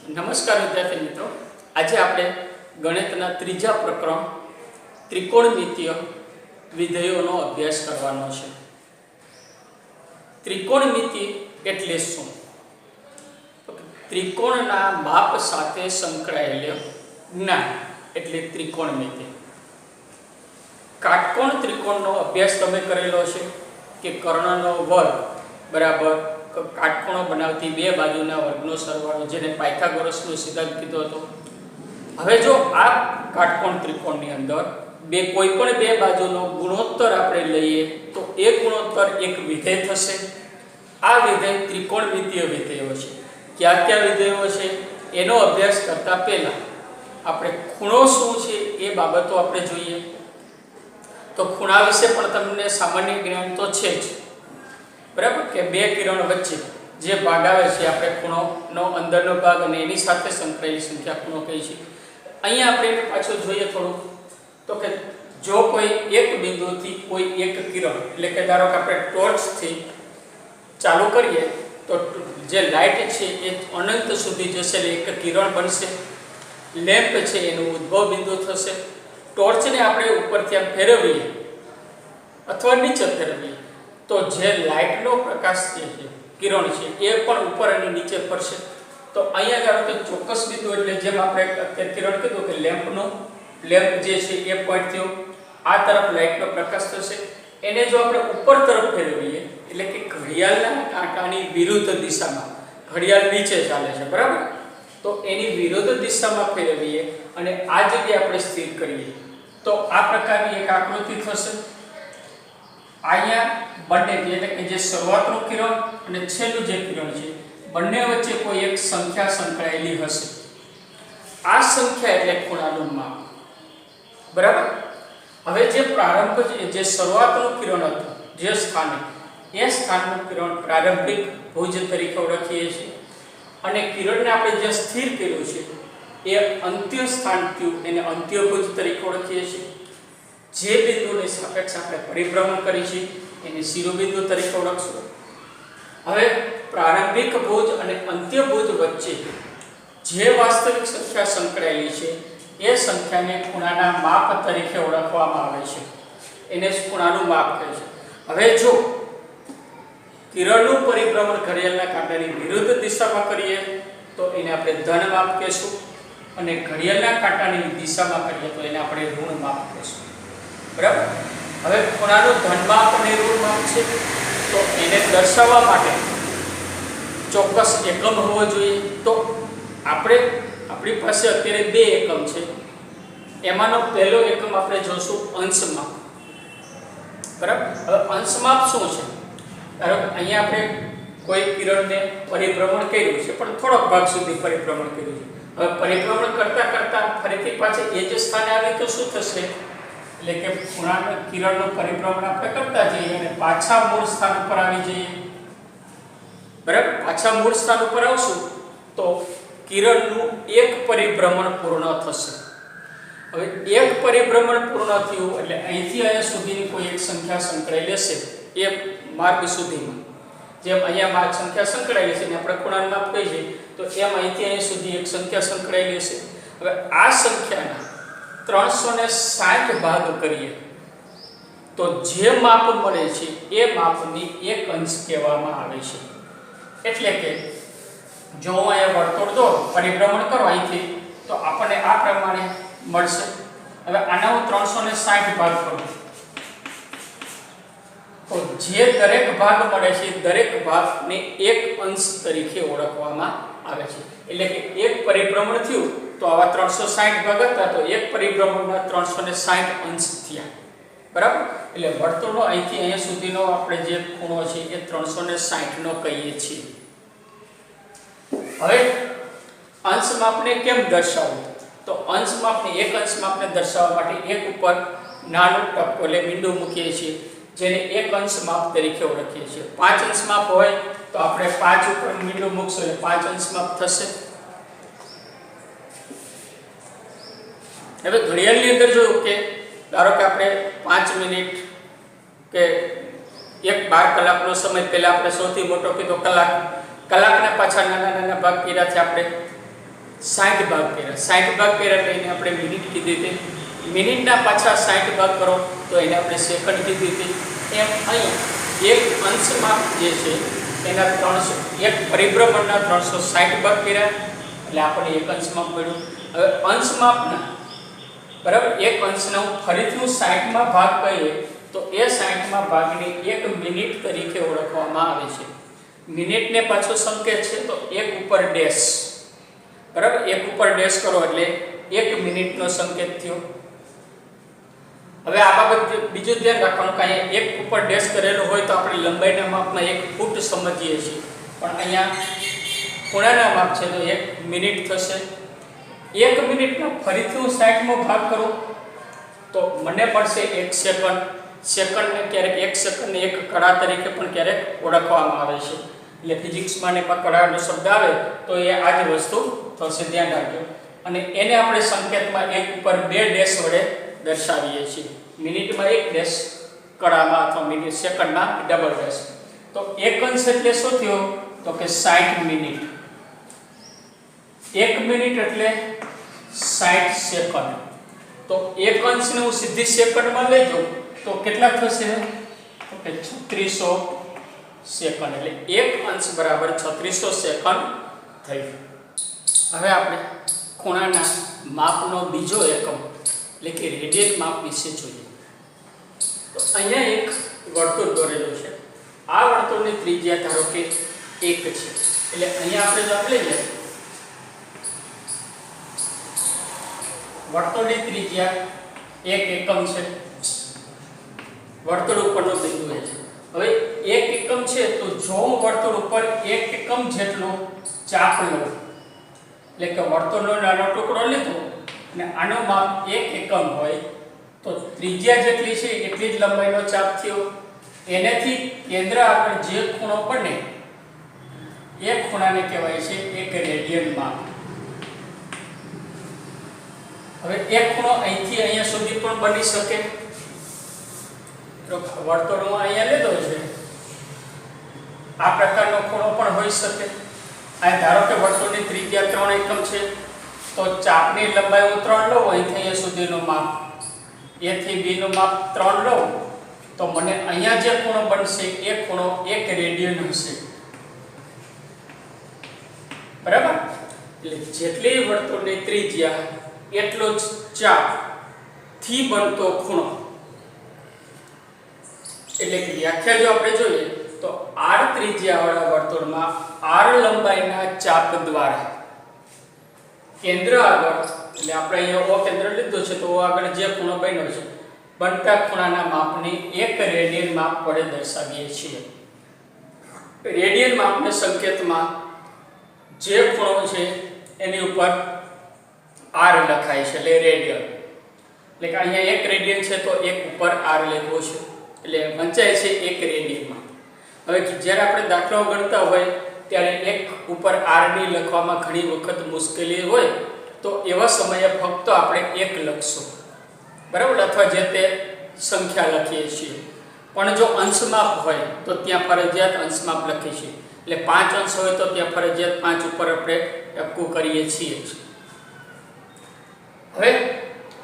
નમસ્કાર વિદ્યાર્થી મિત્રો, આજે આપણે ગણિતના ત્રીજા પ્રકરણ ત્રિકોણમિતીય વિધેયોનો અભ્યાસ કરવાનો છે. ત્રિકોણમિતિ એટલે શું? ત્રિકોણના માપ સાથે સંકળાયેલ જ્ઞાન એટલે ત્રિકોણમિતિ. કાટકોણ ત્રિકોણનો અભ્યાસ તમે કરેલો છે કે કર્ણનો વર્ગ બરાબર કાટકોણો બનાવતી બે બાજુના વર્ગનો સરવાળો, જેને પાયથાગોરસનો સિદ્ધાંત કીધો હતો. હવે જો આ કાટકોણ ત્રિકોણની અંદર કોઈ પણ બે બાજુનો ગુણોત્તર આપણે લઈએ તો એ ગુણોત્તર એક વિધેય થશે. આ વિધેય ત્રિકોણમિતીય વિધેયો છે. કયા કયા વિધેયો છે એનો અભ્યાસ કરતા પહેલા આપણે ખૂણો શું છે એ બાબતો આપણે જોઈએ. તો ખૂણા વિશે પણ તમને સામાન્ય જ્ઞાન તો છે જ, બરાબર કે બે કિરણ વચ્ચે જે ભાગ આવે છે આપણે ખૂણોનો અંદરનો ભાગ અને એની સાથે સંકળાયેલી સંખ્યા ખૂણો કહી છે. અહીંયા આપણે એને પાછું જોઈએ થોડું, તો કે જો કોઈ એક બિંદુથી કોઈ એક કિરણ, એટલે કે ધારો કે આપણે ટોર્ચથી ચાલુ કરીએ તો જે લાઇટ છે એ અનંત સુધી જશે એટલે એક કિરણ બનશે. લેમ્પ છે એનું ઉદ્ભવ બિંદુ થશે. ટોર્ચને આપણે ઉપરથી આમ ફેરવીએ અથવા નીચે ફેરવીએ તો જે લાઇટનો પ્રકાશ છે કિરણ છે એ પણ ઉપર અને નીચે ફરશે. તો અહીંયા ધારો કે ચોક્કસ બિંદુ એટલે જેમ આપણે અત્યારે કિરણ કીધું કે લેમ્પ જે છે એ પોઈન્ટ થયો, આ તરફ લાઇટનો પ્રકાશ થશે. એને જો આપણે ઉપર તરફ ફેરવીએ એટલે કે ઘડિયાળના કાંટાની વિરુદ્ધ દિશામાં, ઘડિયાળ નીચે ચાલે છે બરાબર, તો એની વિરુદ્ધ દિશામાં ફેરવીએ અને આ જગ્યાએ આપણે સ્થિર કરીએ તો આ પ્રકારની એક આકૃતિ થશે. અહીંયા બંને એટલે કે જે શરૂઆતનું કિરણ અને છેલ્લું જે કિરણ છે બંને વચ્ચે કોઈ એક સંખ્યા સંકળાયેલી હશે. આ સંખ્યા એટલે ખૂણાનું માપ, બરાબર. હવે જે પ્રારંભ જે શરૂઆતનું કિરણ હતું જે સ્થાને, એ સ્થાનનું કિરણ પ્રારંભિક ભુજ તરીકે ઓળખીએ છીએ અને કિરણને આપણે જે સ્થિર કર્યું છે એ અંત્ય સ્થાન થયું એને અંત્ય ભુજ તરીકે ઓળખીએ છીએ. જે બિંદુની સાપેક્ષ આપણે પરિભ્રમણ કરી છે એને શિરોબિંદુ તરીકે ઓળખશું. હવે પ્રારંભિક ભુજ અને અંત્ય ભુજ વચ્ચે જે વાસ્તવિક સંખ્યા સંકળાયેલી છે એ સંખ્યાને ખૂણાના માપ તરીકે ઓળખવામાં આવે છે. એને ખૂણાનું માપ કહે છે. હવે જો કિરણનું પરિભ્રમણ ઘડિયાળના કાંટાની વિરુદ્ધ દિશામાં કરીએ તો એને આપણે ધન માપ કહેશું અને ઘડિયાળના કાંટાની દિશામાં કરીએ તો એને આપણે ઋણ માપ કહેશું, બરાબર. હવે ખૂણાનું ધન માપ અને ઋણ માપ છે તો એને દર્શાવવા માટે ચોક્કસ એકમ હોવો જોઈએ. તો આપણી પાસે અત્યારે બે એકમ છે. એમાંનો પહેલો એકમ આપણે જોશું અંશ માપ, બરાબર. હવે અંશ માપ શું છે? ધારો કે અહીંયા આપણે કોઈ કિરણને પરિભ્રમણ કર્યું છે પણ થોડોક ભાગ સુધી પરિભ્રમણ કર્યું છે. હવે પરિભ્રમણ કરતા કરતા ફરીથી પાછા એ જ સ્થાને આવી તો શું થશે? એટલે કે ખૂણાના કિરણનું પરિભ્રમણ આપણે કરતા જઈએ અને પાછા મૂળ સ્થાન ઉપર આવી જઈએ, બરાબર. પાછા મૂળ સ્થાન ઉપર આવશું તો કિરણનું એક પરિભ્રમણ પૂર્ણ થશે. હવે એક પરિભ્રમણ પૂર્ણ થયું એટલે અહીંથી અહીંયા સુધીની કોઈ એક સંખ્યા સંકળાયેલી હશે એ માર્ગ સુધીમાં. જેમ અહીંયા માર્ગ સંખ્યા સંકળાયેલી છે ને આપણે ખૂણાનું માપ કહીએ તો એમ અહીંથી અહીંયા સુધી એક સંખ્યા સંકળાયેલી હશે. હવે આ સંખ્યાના 360 ભાગ કરીએ તો જે માપ મળે છે એ માપની એક અંશ કહેવામાં આવે છે. એટલે કે જો હું અહીંયા વર્તુળ દોરું, પરિભ્રમણ કરો અહીંથી તો આપણને આ પ્રમાણે મળશે. હવે આના હું 360 ભાગ કરું તો જે દરેક ભાગ મળે છે દરેક ભાગને એક અંશ તરીકે ઓળખવામાં આવે છે. એટલે કે એક પરિભ્રમણ થયું તો આવા 360 ભાગ હતા તો એક પરિભ્રમણના 360 અંશ થયા, બરાબર. એટલે વર્તુળનો અહીંથી અહીંયા સુધીનો આપણે જે ખૂણો છે એ 360 નો કહીએ છીએ. હવે અંશ માપને કેમ દર્શાવવું? તો અંશ માપને એક અંશ માપને દર્શાવવા માટે એક ઉપર નાનું ટપકો એટલે બિંદુ મૂકીએ છીએ જેને એક અંશ માપ તરીકે ઓળખીએ છીએ. 5 અંશ માપ હોય તો આપણે 5 ઉપર બિંદુ મૂકશું એટલે 5 અંશ માપ થશે. હવે ઘડિયાળની અંદર જોયું કે ધારો કે આપણે 5 મિનિટ કે 12 કલાકનો સમય પહેલા આપણે સૌથી મોટો કીધો કલાકના પાછા નાના નાના ભાગ કર્યા છે આપણે 60 ભાગ કર્યા. 60 ભાગ કર્યા એટલે એને આપણે મિનિટ કીધી હતી. મિનિટના પાછા 60 ભાગ કરો તો એને આપણે સેકન્ડ કીધી હતી. એમ અહીં એક અંશ માપ જે છે એના 300 એક પરિભ્રમણના 360 ભાગ કર્યા એટલે આપણને એક અંશ માપ મળ્યું. હવે અંશ માપના બરાબર એક અંશના ફરીથી 60 માં ભાગ કરીએ તો એ 60 માં ભાગને 1 મિનિટ તરીકે ઓળખવામાં આવે છે. મિનિટને પાછો સંકેત છે તો 1 ઉપર ડેશ બરાબર 1 ઉપર ડેશ કરો એટલે 1 મિનિટનો સંકેત થયો. હવે આ બાબત બીજું ધ્યાન રાખવાનું કે અહીંયા 1 ઉપર ડેશ કરેલો હોય તો આપણે લંબાઈના માપમાં 1 ફૂટ સમજીએ છીએ, પણ અહીંયા ખૂણાના માપ છે તો 1 મિનિટ થશે. 1 મિનિટનો ફરીથી 60 માં ભાગ કરો તો મને મળશે 1 સેકન્ડ. સેકન્ડને ક્યારેક 1 સેકન્ડને એક કળા તરીકે પણ ક્યારેક ઓળખવામાં આવે છે. એટલે ફિઝિક્સમાં ને કળાનો શબ્દ આવે તો એ આ જ વસ્તુ થશે, ધ્યાન રાખજો. અને એને આપણે સંકેતમાં 1 ઉપર 2 ડેશ વડે દર્શાવીએ છીએ. મિનિટમાં 1 ડેશ, કળામાં અથવા મિનિટ સેકન્ડમાં ડબલ ડેશ. તો 1 અંશ એટલે શું થયો તો કે 60 મિનિટ. 1 મિનિટ એટલે 60 સેકન્ડ. તો 1 અંશને હું સીધી સેકન્ડમાં લઈ જાઉં તો કેટલા થશે તો કે 3600 સેકન્ડ. એટલે 1 અંશ બરાબર 3600 સેકન્ડ થઈ. હવે આપણે ખૂણાના માપનો બીજો એકમ એટલે કે રેડિયન માપ વિશે જોઈએ. તો અહીંયા એક વર્તુળ દોરેલું છે. આ વર્તુળની ત્રિજ્યા ધારો કે 1 છે. એટલે અહીંયા આપણે જો લઈએ વર્તુળની ત્રિજ્યા 1 એકમ છે. વર્તુળ ઉપરનો બિંદુ છે. હવે 1 એકમ છે તો જો હું વર્તુળ ઉપર 1 એકમ જેટલો ચાપ લઉં એટલે કે વર્તુળનો નાનો ટુકડો લીધો અને આનો માપ 1 એકમ હોય તો ત્રિજ્યા જેટલી છે એટલી જ લંબાઈનો ચાપ થયો. એનાથી કેન્દ્ર આગળ જે ખૂણો બને એ ખૂણાને કહેવાય છે 1 રેડિયન માપ. હવે એક ખૂણો અહીંથી અહીંયા સુધી પણ બની શકે. તો વર્તુળમાં અહીંયા લીધો છે આ પ્રકારનો ખૂણો પણ હોઈ શકે. આ ધારો કે વર્તુળની ત્રિજ્યા 3 એકમ છે તો ચાપની લંબાઈ હું 3 લઉં, અહીંથી અહીંયા સુધીનું માપ A થી B નું માપ 3 લઉં તો મને અહીંયા જે ખૂણો બનશે એ ખૂણો 1 રેડિયન હશે. બરાબર? એટલે જેટલી વર્તુળની ત્રિજ્યા એટલો જ ચાપ થી બનતો ખૂણો. એટલે કે વ્યાખ્યા જો આપણે જોઈએ તો r ત્રિજ્યાવાળા વર્તુળમાં r લંબાઈના ચાપ દ્વારા કેન્દ્ર આગળ એટલે આપણે અહીંયા O કેન્દ્ર લીધું છે તો O આગળ જે ખૂણો બન્યો છે બનતા ખૂણાના માપને 1 રેડિયન માપ વડે દર્શાવીએ છીએ. રેડિયન માપને સંકેતમાં જે ખૂણો છે એની ઉપર r લખાય છે એટલે રેડિયન. એટલે કે અહીંયા 1 રેડિયન છે તો 1 ઉપર r લખ્યો છે એટલે વંચાય છે 1 રેડિયનમાં. હવે જ્યારે આપણે દાખલાઓ ગણતા હોય ત્યારે 1 ઉપર r ની લખવામાં ઘણી વખત મુશ્કેલી હોય તો એવા સમયે ફક્ત આપણે 1 લખશું, બરાબર, અથવા જે તે સંખ્યા લખીએ છીએ. પણ જો અંશમાપ હોય તો ત્યાં ફરજિયાત અંશમાપ લખીએ છીએ. એટલે 5 અંશ હોય તો ત્યાં ફરજિયાત 5 ઉપર આપણે ટપકું કરીએ છીએ. હવે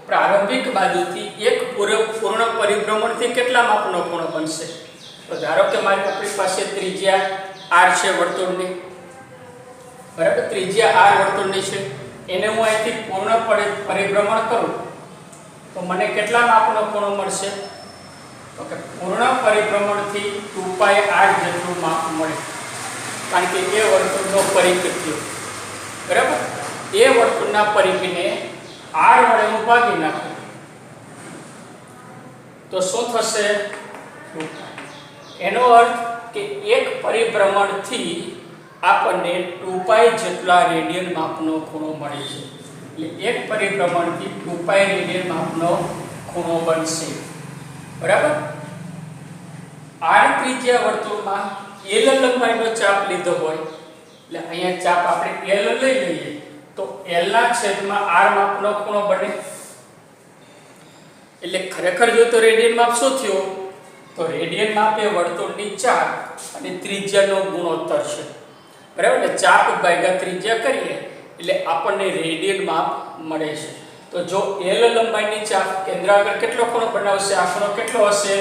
પ્રારંભિક બાજુથી એક પૂર્ણ પરિભ્રમણથી કેટલા માપનો ખૂણો બનશે? તો ધારો કે આપણી પાસે ત્રિજ્યા r છે વર્તુળની, બરાબર, ત્રિજ્યા r વર્તુળની છે, એને હું અહીંથી પૂર્ણ પરિભ્રમણ કરું તો મને કેટલા માપનો ખૂણો મળશે? તો કે પૂર્ણ પરિભ્રમણથી 2πr જેટલું માપ મળે, કારણ કે એ વર્તુળનો પરિઘ થયો, બરાબર. એ વર્તુળના પરિઘને r વડે હું ભાગી નાખું તો શું થશે? એનો અર્થ કે એક પરિભ્રમણથી આપણને 2π જેટલા રેડિયન માપનો ખૂણો મળે છે. એટલે એક પરિભ્રમણથી 2π રેડિયન માપનો ખૂણો બનશે, બરાબર. r ત્રિજ્યા વર્તુળમાં l લંબાઈનો ચાપ લીધો હોય એટલે અહીંયા ચાપ આપણે l લઈ લઈએ તો l ના છેદમાં r માપનો ખૂણો બને. એટલે ખરેખર જો તો રેડિયન માપ શું થયો? તો રેડિયન માપ એ વર્તુળની ચાપ અને ત્રિજ્યાનો ગુણોત્તર છે, બરાબર. એટલે ચાપ ભાગ્યા ત્રિજ્યા કરીએ એટલે આપણને રેડિયન માપ મળે છે. તો જો L લંબાઈની ચાપ કેન્દ્ર આગળ કેટલો ખૂણો બનાવશે? આ ખૂણો કેટલો હશે?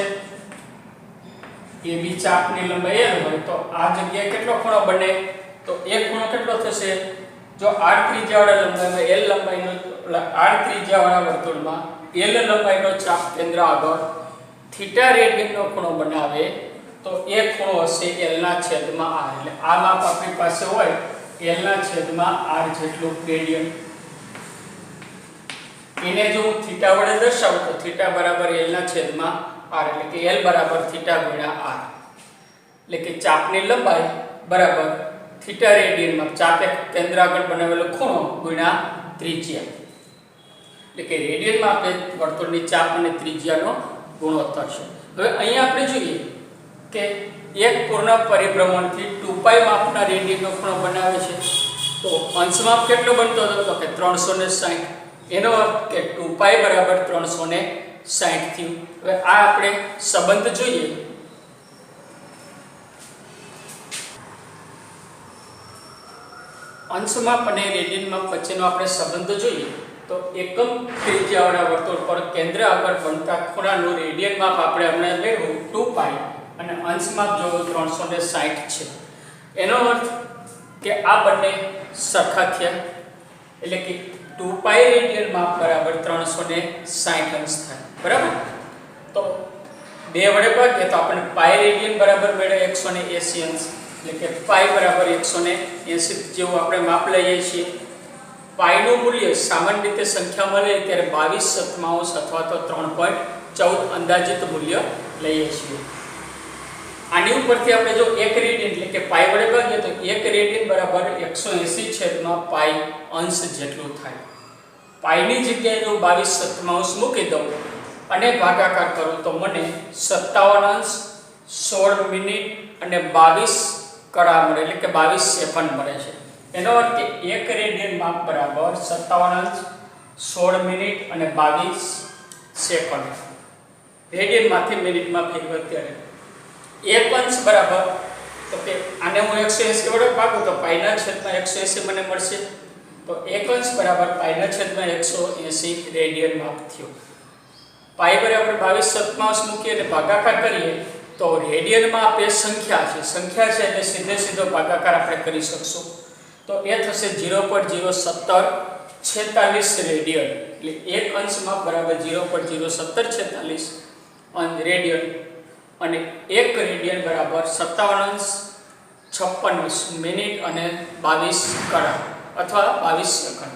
AB ચાપની લંબાઈ L હોય તો આ જગ્યાએ કેટલો ખૂણો બને? તો એક ખૂણો કેટલો થશે? જો r ત્રિજ્યાવાળા લંબાઈમાં L લંબાઈનો r ત્રિજ્યાવાળા વર્તુળમાં L લંબાઈનો ચાપ કેન્દ્ર આગળ થીટા રેડિયનનો ખૂણો બનાવે તો એ ખૂણો હશે L ના છેદમાં r. એટલે આ માપ આપણી પાસે હોય L ના છેદમાં r જેટલું રેડિયન. એને જો હું થીટા વડે દર્શાવું તો થીટા બરાબર L ના છેદમાં r, એટલે કે L બરાબર થીટા ગુણ્યા r. એટલે કે ચાપની લંબાઈ બરાબર થીટા રેડિયનમાં ચાપે કેન્દ્ર આગળ બનાવેલો ખૂણો ગુણ્યા ત્રિજ્યા. એટલે કે રેડિયનમાં આપણે વર્તુળની ચાપ અને ત્રિજ્યાનો ગુણોત્તર છે. હવે અહીંયા આપણે જોઈએ કે એક પૂર્ણ પરિભ્રમણથી 2π માપના રેડિયનનો ખૂણો બનાવે છે. તો અંશ માપ કેટલો બનતો હતો? તો કે 360. એનો અર્થ કે 2π બરાબર 360 થયું. હવે આ આપણે સંબંધ જોઈએ. અંશ માપ અને રેડિયન માપ વચ્ચેનો આપણે સંબંધ જોઈએ તો એકમ ત્રિજ્યાવાળા વર્તુળ પર કેન્દ્ર આગળ બનતા ખૂણાનું રેડિયન માપ આપણે હમણાં મેળવ્યું 2π અને અંશ માપ જો 360 છે. એનો અર્થ કે આ બંને સરખા થયા. એટલે કે 2π રેડિયન માપ બરાબર 360 અંશ થાય. બરાબર? તો 2 વડે ભાગીએ તો આપણે π રેડિયન બરાબર મળે 180 અંશ. એટલે કે π બરાબર 180 જેવું આપણે માપ લઈએ છીએ. પાઈ નું મૂલ્ય સામાન્ય રીતે સંખ્યા મળે ત્યારે 22/7 અથવા તો 3.14 અંદાજિત મૂલ્ય લઈએ છીએ. આની ઉપરથી આપણે જો 1 રેડિયન એટલે કે પાઈ વડે ભાગીએ તો 1 રેડિયન બરાબર 180/π અંશ જેટલું થાય. પાઈની જગ્યાએ જો 22/7 મૂકી દઉં અને ભાગાકાર કરું તો મને 57 અંશ 16 મિનિટ અને 22 કળા મળે, એટલે કે 22 સેકન્ડ મળે છે. એનો અર્થ કે 1 રેડિયન માપ બરાબર 57 અંશ 16 મિનિટ અને 22 સેકન્ડ. રેડિયનમાંથી મિનિટમાં ફેરવો ત્યારે 1 અંશ બરાબર તો કે આને હું 180 વડે ભાગું તો પાઈના છેદમાં 180 મને મળશે. તો 1 અંશ બરાબર પાઈના છેદમાં 180 રેડિયન માપ થયો. પાઈ બરાબર 22/7 મૂકીએ અને ભાગાકાર કરીએ તો રેડિયનમાં આપે સંખ્યા છે એટલે સીધો ભાગાકાર આપણે કરી શકશું. તો એ થશે 0.01746 રેડિયન. એટલે 1 અંશ માપ બરાબર 0.01746 રેડિયન અને 1 રેડિયન બરાબર 57 અંશ 56 મિનિટ અને 22 કળા અથવા 22 સેકન્ડ.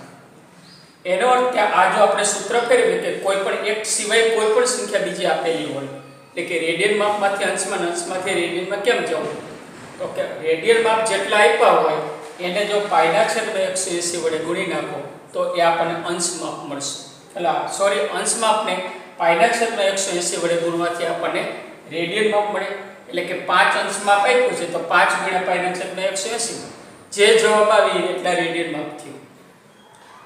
એનો અર્થ કે આ જો આપણે સૂત્ર ફેરવીએ કે કોઈ પણ એક સિવાય કોઈ પણ સંખ્યા બીજી આપેલી હોય એટલે કે રેડિયન માપમાંથી અંશમાં અંશમાંથી રેડિયનમાં કેમ જવું? તો કે રેડિયન માપ જેટલા આપ્યા હોય એને જો પાઈના છેદમાં 180 વડે ગુણી નાખો તો એ આપણને અંશ માપ મળશે. અંશ માપને પાઈના છેદમાં 180 વડે ગુણવાથી આપણને રેડિયન માપ મળે. એટલે કે 5 અંશ માપ આપ્યું છે તો 5 ગુણ્યા પાઈના છેદમાં 180 જે જવાબ આવી એટલા રેડિયન માપ થયું.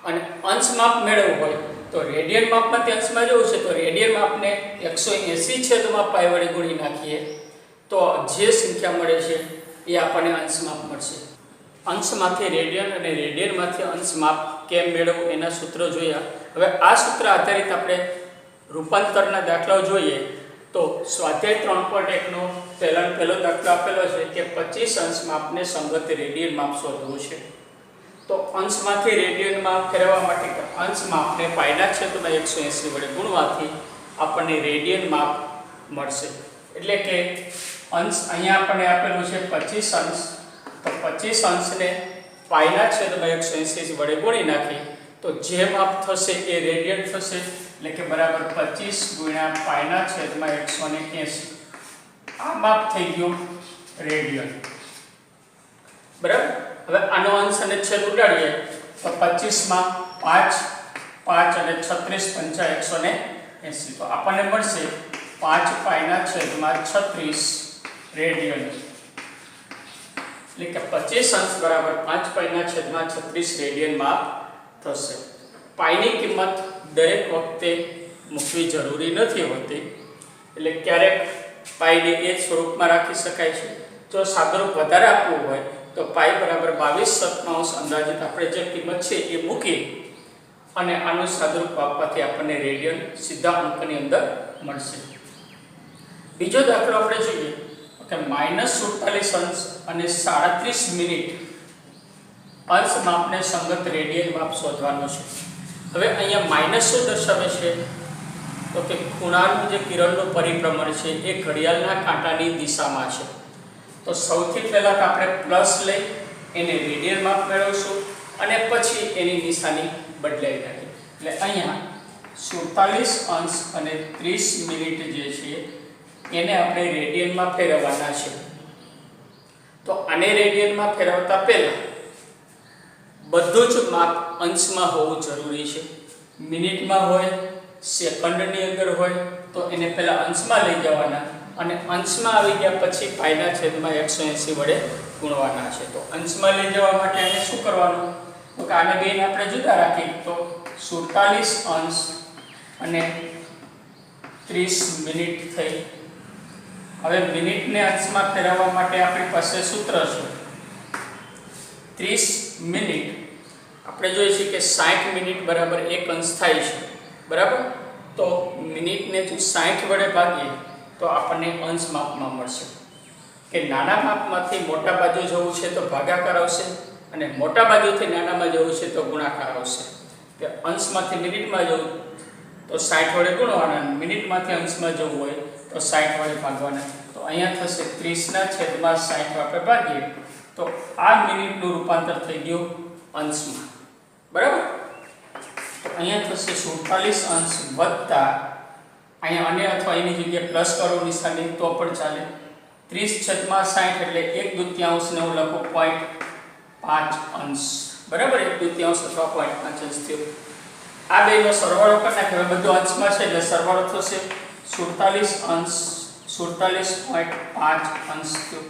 અને અંશ માપ મેળવવું હોય તો રેડિયન માપમાંથી અંશમાં જવું છે તો રેડિયન માપને 180/π વડે ગુણી નાખીએ તો જે સંખ્યા મળે છે એ આપણને અંશ માપ મળશે. અંશમાંથી રેડિયન અને રેડિયનમાંથી અંશ માપ કેમ મેળવવું એના સૂત્રો જોયા. હવે આ સૂત્ર આધારિત આપણે રૂપાંતરના દાખલાઓ જોઈએ તો સ્વાધ્યાય 3.1 નો પહેલો દાખલો આપેલો છે કે 25 અંશ માપને સંગત રેડિયન માપ શોધવું છે. તો અંશમાંથી રેડિયન માપ ફેરવવા માટે અંશ માપને પાઈના છેદમાં 180 વડે ગુણવાથી આપણને રેડિયન માપ મળશે. એટલે કે અંશ અહીંયા આપણને આપેલું છે 25 અંશ તો 25 અંશને પાઈના છેદમાં 180 વડે ગુણી નાખી તો જે માપ થશે એ રેડિયન થશે. એટલે કે બરાબર 25 ગુણ્યા પાઈના છેદમાં 180. આ માપ થઈ ગયું રેડિયન. બરાબર? હવે આનો અંશ અને છેદ ઉડાડીએ તો 25 માં 5 અને 36 પંચા 180 તો આપણને મળશે 5 પાઈના છેદમાં 36 રેડિયન. એટલે કે 25 અંશ બરાબર 5 પાઈના છેદમાં 36 રેડિયન માપ થશે. પાઈની કિંમત દરેક વખતે મૂકવી જરૂરી નથી હોતી. એટલે ક્યારેક પાઈને એ જ સ્વરૂપમાં રાખી શકાય છે જો સાદુરૂપ વધારે આપવું હોય તો પાઈ બરાબર 22/7 અંદાજિત આપણે જે કિંમત છે એ મૂકી અને આનું સાદુરૂપ આપવાથી આપણને રેડિયન સીધા અંકની અંદર મળશે. બીજો દાખલો આપણે જોઈએ કે -47 અંશ અને 37 મિનિટ અંશ માપને સંગત રેડિયન માપ શોધવાનું છે. હવે અહીંયા માઇનસ શું દર્શાવે છે તો કે ખૂણાનું જે કિરણનું પરિભ્રમણ છે એ ઘડિયાળના કાંટાની દિશામાં છે. તો સૌથી પહેલા તો આપણે પ્લસ લઈ એને રેડિયન માપ મેળવશું અને પછી એની નિશાની બદલાઈ નાખી. એટલે અહીંયા 47 અંશ અને 30 મિનિટ જે છે એને આપણે રેડિયનમાં ફેરવવાના છે. તો આને રેડિયનમાં ફેરવતા પહેલા બધું જ માપ અંશમાં હોવું જરૂરી છે. મિનિટમાં હોય, સેકન્ડની અંદર હોય તો એને પહેલા અંશમાં લઈ જવાના અને અંશમાં આવી ગયા પછી પાઈના છેદમાં 180 વડે ગુણવાના છે. તો અંશમાં લઈ જવા માટે આને શું કરવાનું તો કે આને બેને આપણે જુદા રાખી તો 47 અંશ અને 30 મિનિટ થઈ. હવે મિનિટને અંશમાં ફેરવવા માટે આપણી પાસે સૂત્ર છે 30 મિનિટ આપણે જોઈએ છીએ કે 60 મિનિટ બરાબર 1 અંશ થાય છે બરાબર. તો મિનિટને જો 60 વડે ભાગીએ તો આપણને અંશ માપમાં મળશે કે નાના માપમાંથી મોટા બાજુ જવું છે તો ભાગાકાર આવશે અને મોટા બાજુથી નાનામાં જવું છે તો ગુણાકાર આવશે. કે અંશમાંથી મિનિટમાં જવું તો 60 વડે ગુણવાના, મિનિટમાંથી અંશમાં જવું હોય તો 60 વડે ભાગવાના. તો અહીંયા થશે 30/60 આપણે ભાગીએ તો આ મિનિટનું રૂપાંતર થઈ ગયું અંશમાં બરાબર. તો અહીંયા થશે 47 અંશ વત્તા અહીંયા અને અથવા એની જગ્યાએ પ્લસ કરો નિશાની તો પણ ચાલે. 30/60 એટલે 1/2 ને હું લખું 0.5 અંશ બરાબર. 1/2 અથવા 0.5 અંશ થયો. આ બેનો સરવાળો કરી નાખ્યો. બધું અંશમાં છે એટલે સરવાળો થશે 47 અંશ 47.5 અંશ થયો.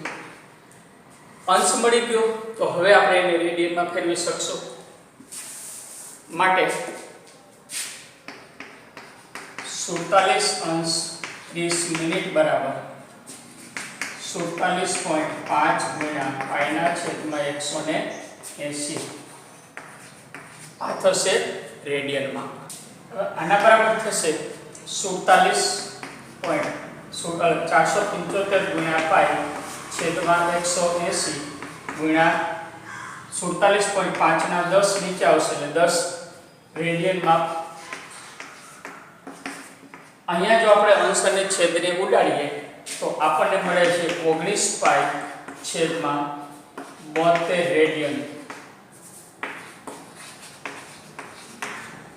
અંશ મળી ગયો તો હવે આપણે એને રેડિયનમાં ફેરવી શકશું. માટે 47 અંશ 30 મિનિટ બરાબર 47.5 ગુણ્યા પાઈના છેદમાં 180 આ થશે રેડિયનમાં. આના બરાબર થશે 475 ગુણ્યા પાઈ છેદમાં 180 ગુણ્યા 47.5 ના 10 નીચે આવશે એટલે 10 રેડિયન માપ. અહીંયા જો આપણે અંશ અને છેદને ઉડાડીએ તો આપણને મળે છે 19 પાઈ છેદમાં 72 રેડિયન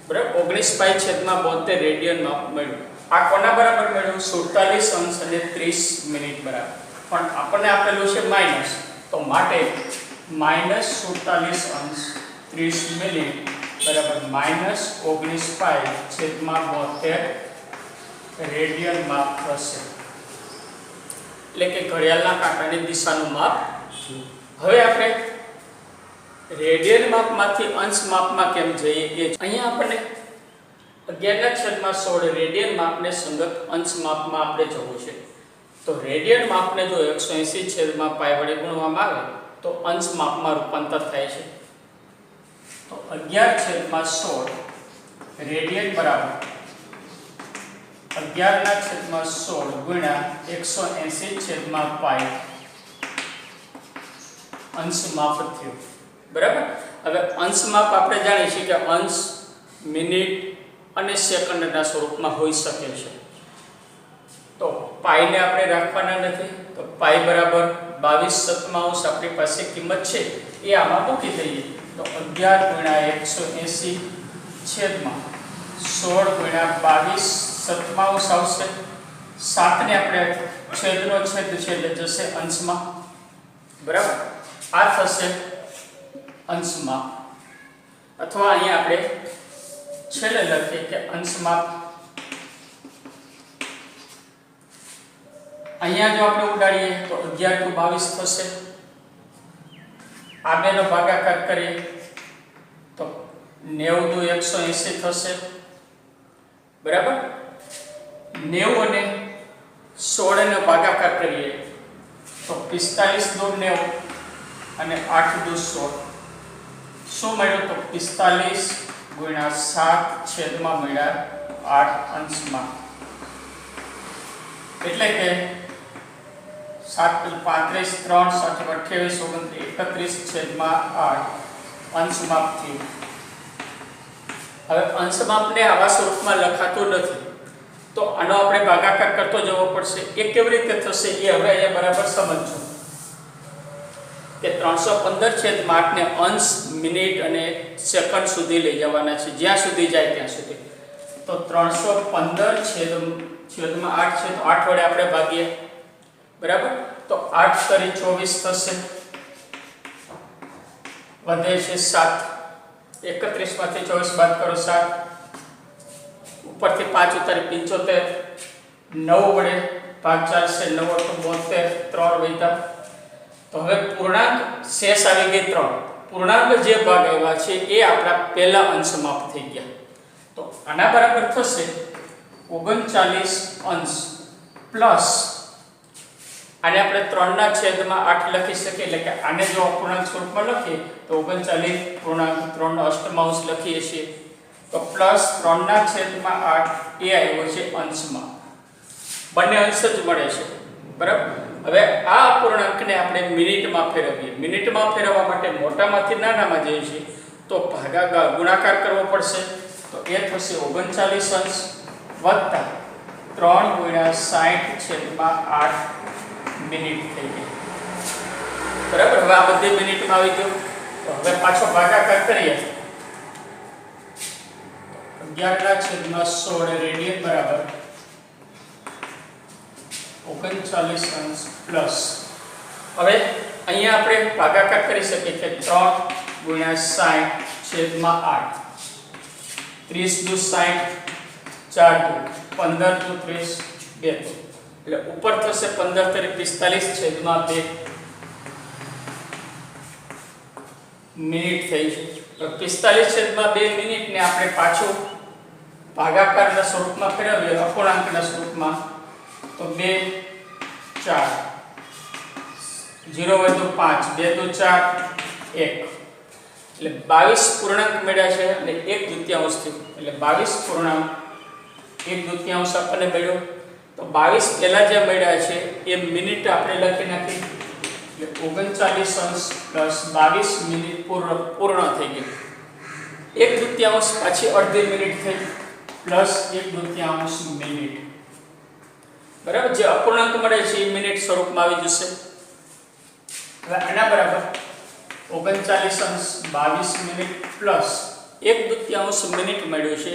બરાબર. 19 પાઈ છેદમાં 72 રેડિયન માપ મળ્યું. આ કોના બરાબર મળ્યું 47 અંશ અને 30 મિનિટ બરાબર. પણ આપણને આપેલું છે માઈનસ તો માટે -47 અંશ 30 મિનિટ બરાબર -19 પાઈ છેદમાં 72 રેડિયન માપ થશે. એટલે કે ઘડિયાળના કાંટાની દિશાનું માપ. હવે આપણે રેડિયન માપમાંથી અંશ માપમાં કેમ જઈએ એ અહીંયા આપણને 11/16 રેડિયન માપને સંગત અંશ માપમાં આપણે જવું છે. તો રેડિયન માપને જો 180 પાઈ વડે ગુણવામાં આવે તો અંશ માપમાં રૂપાંતર થાય છે. તો 11/16 રેડિયન બરાબર 11/16 ગુણ્યા 180 પાઈ અંશ માપ થયું બરાબર. હવે અંશ માપ આપણે જાણીએ છીએ કે અંશ મિનિટ અને સેકન્ડના સ્વરૂપમાં હોઈ શકે છે. તો પાઈને આપણે રાખવાના નથી તો પાઈ બરાબર 22/7 આપણી પાસે કિંમત છે એ આમાં મૂકી દઈએ તો 11 ગુણ્યા 180 છેદમાં 16 ગુણ્યા 22/7 આવશે. 7 ને આપણે છેદનો છેદ છે એટલે જશે અંશમાં બરાબર. આ થશે અંશમાં અથવા અહીંયા આપણે છેલ્લે લખીએ કે અંશમાં. અહીંયા જો આપણે ઉડાડીએ તો 11 × 22 થશે. આ બેનો ભાગાકાર કરીએ તો 90 × 180 થશે બરાબર. 90 અને 16 નો ભાગાકાર કરીએ તો 45 દૂર 90 અને 8 દૂર 16 શું મળ્યું? તો 45 ગુણ્યા 7 છેદમાં મળ્યા 8 અંશમાં, એટલે કે 7 35 3 7 28 29 31 છેદમાં 8 અંશમાપ થયું. હવે અંશમાપને આવા સ્વરૂપમાં લખાતું નથી, તો આનો આપણે ભાગાકાર કરતો જવો પડશે. એ કેવી રીતે થશે એ હવે અહીંયા બરાબર સમજો કે 315 છેદમાં 8 ને અંશ, મિનિટ અને સેકન્ડ સુધી લઈ જવાના છે, જ્યાં સુધી જાય ત્યાં સુધી. તો 315 છેદમાં 8 છે, તો 8 વડે આપણે ભાગીએ, બરાબર. તો 8 તરી 24 થશે, વધે છે 7. 31 માંથી 24 બાદ કરો 7, ઉપરથી 5 ઉતારી 75, 9 વડે ભાગ ચાલશે, 9 × 72, 3 વધ્યા. તો હવે પૂર્ણાંક શેષ આવી ગઈ 3. પૂર્ણાંક જે ભાગ આવ્યા છે એ આપણા પહેલા અંશમાપ થઈ ગયા. તો આના બરાબર થશે 39 અંશ પ્લસ, આને આપણે 3/8 લખી શકીએ, એટલે કે આને જો અપૂર્ણાંક સ્વરૂપમાં લખીએ તો 39 પૂર્ણાંક 3 અષ્ટમાંશ લખીએ છીએ, તો પ્લસ 3/8 એ આવ્યો છે અંશમાં. બંને અંશ જ મળે છે, બરાબર. હવે આ અપૂર્ણાંકને આપણે મિનિટમાં ફેરવીએ. મિનિટમાં ફેરવવા માટે મોટામાંથી નાનામાં જઈએ છીએ તો ગુણાકાર કરવો પડશે. તો એ થશે 39 અંશ વત્તા 3 × 60/8 મિનિટ થઈ ગઈ, બરાબર. હવે આ બધી મિનિટમાં આવી ગયો. તો હવે પાછો ભાગાકાર કરીએ. 11/16 રેડિયન બરાબર 39 અંશ પ્લસ. હવે અહીંયા આપણે ભાગાકાર કરી શકીએ કે 3 × 60/8, 30 દૂ 60, 4 દૂ 15 દૂ 30, 2 દૂ, એટલે ઉપર થશે 15 તરી 45/2 મિનિટ થઈ છે. તો 45/2 મિનિટને આપણે પાછું ભાગાકારના સ્વરૂપમાં ફેરવીએ, અપૂર્ણાંકના સ્વરૂપમાં. તો 2 4 0 વધુ 5, 2 દૂ 4, 1, એટલે 22 પૂર્ણાંક મળ્યા છે અને 1/2 થયું, એટલે 22 પૂર્ણાંક 1/2 આપણને મળ્યો. તો 22 પહેલા જે મળ્યા છે એ મિનિટ આપણે લખી નાખી, એટલે 39 અંશ પ્લસ 22 મિનિટ પૂર્ણ થઈ ગઈ. 1/2 પાછી અડધી મિનિટ થઈ પ્લસ 1/2 મિનિટ, બરાબર. જે અપૂર્ણાંક મળે છે એ મિનિટ સ્વરૂપમાં આવી જશે. હવે આના બરાબર 39 અંશ 22 મિનિટ પ્લસ 1/2 મિનિટ મળ્યો છે,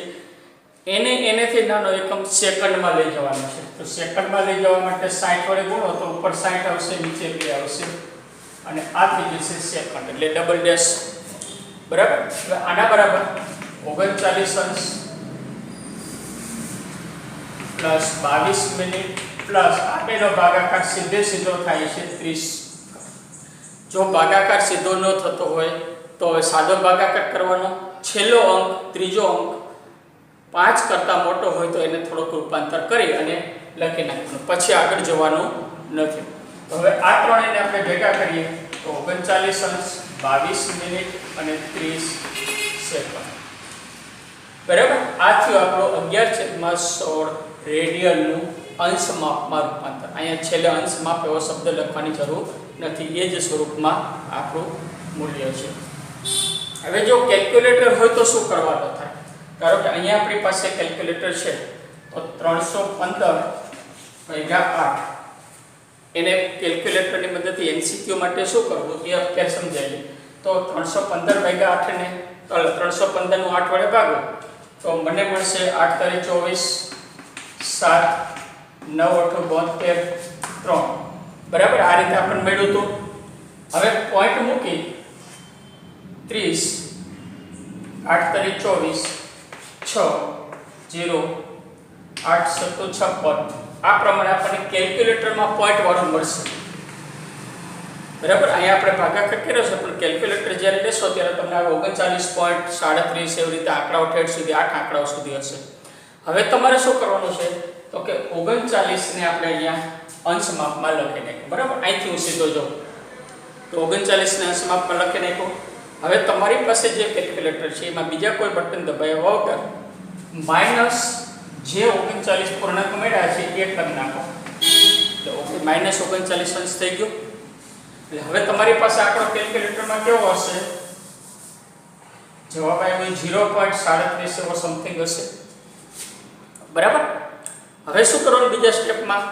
એનેથી નાનો એકમ સેકન્ડમાં લઈ જવાનો છે. તો સેકન્ડમાં લઈ જવા માટે 60 વડે ગુણો તો ઉપર 60 આવશે, નીચે 2 આવશે, અને આ થઈ જશે સેકન્ડ, એટલે ડબલ ડેશ, બરાબર. હવે આના બરાબર 39 અંશ પ્લસ 22 મિનિટ પ્લસ આ બેનો ભાગાકાર સીધો થાય છે 30. જો ભાગાકાર સીધો ન થતો હોય તો હવે સાદો ભાગાકાર કરવાનો. છેલ્લો અંક, ત્રીજો અંક 5 કરતાં મોટો હોય તો એને થોડોક રૂપાંતર કરી અને લખી નાખવાનું, પછી આગળ જવાનું નથી. તો હવે આ ત્રણેયને આપણે ભેગા કરીએ તો 39 અંશ 22 મિનિટ અને 30 સેકન્ડ, બરાબર. આ થયું આપણો 11/16 રેડિયનનું અંશમાપમાં રૂપાંતર. અહીંયા છેલ્લે અંશમાપ એવો શબ્દ લખવાની જરૂર નથી, એ જ સ્વરૂપમાં આપણું મૂલ્ય છે. હવે જો કેલ્ક્યુલેટર હોય તો શું કરવાનું થાય? ધારો કે અહીંયા આપણી પાસે કેલ્ક્યુલેટર છે, તો 315/8 એને કેલ્ક્યુલેટરની મદદથી MCQ માટે શું કરવું એ અત્યારે સમજાવીએ. તો 315/8 ને 315 નું 8 વડે ભાગો તો મને મળશે 8 તરી 24, 7, 9 × 8 72, 3, બરાબર. આ રીતે આપણને મળ્યું હતું. હવે પોઈન્ટ મૂકી 30, 8 તરી 24, 6, 0, 8 × 7 = 56. આ પ્રમાણે આપણને કેલ્ક્યુલેટરમાં પોઈન્ટ વાળું મળશે, બરાબર. અહીંયા આપણે ભાગાકાર કર્યો છે, પણ કેલ્ક્યુલેટર જ્યારે લેશો ત્યારે તમને 39.37 એવી રીતે આંકડાઓ ઠેઠ સુધી 8 આંકડાઓ સુધી હશે. હવે તમારે શું કરવાનું છે? તો તો કે 39 ને આપણે અહીંયા અંશ માપમાં લખી નાખ્યું, બરાબર? અહીંથી હું સીધો જાઉં તો 39 ને અંશ માપમાં લખી નાખ્યું. હવે તમારી પાસે જે કેલ્ક્યુલેટર છે એમાં બીજા કોઈ બટન દબાવ્યા વગર માઈનસ જે 39 પૂર્ણાંક મળ્યા છે એ કરી નાખો. તો માઈનસ 39 અંશ થઈ ગયો. એટલે હવે તમારી પાસે આંકડો કેલ્ક્યુલેટરમાં કેવો હશે? જવાબ આવ્યો 0.37 એવો સમથિંગ હશે, બરાબર? હવે શું કરવાનું બીજા સ્ટેપમાં?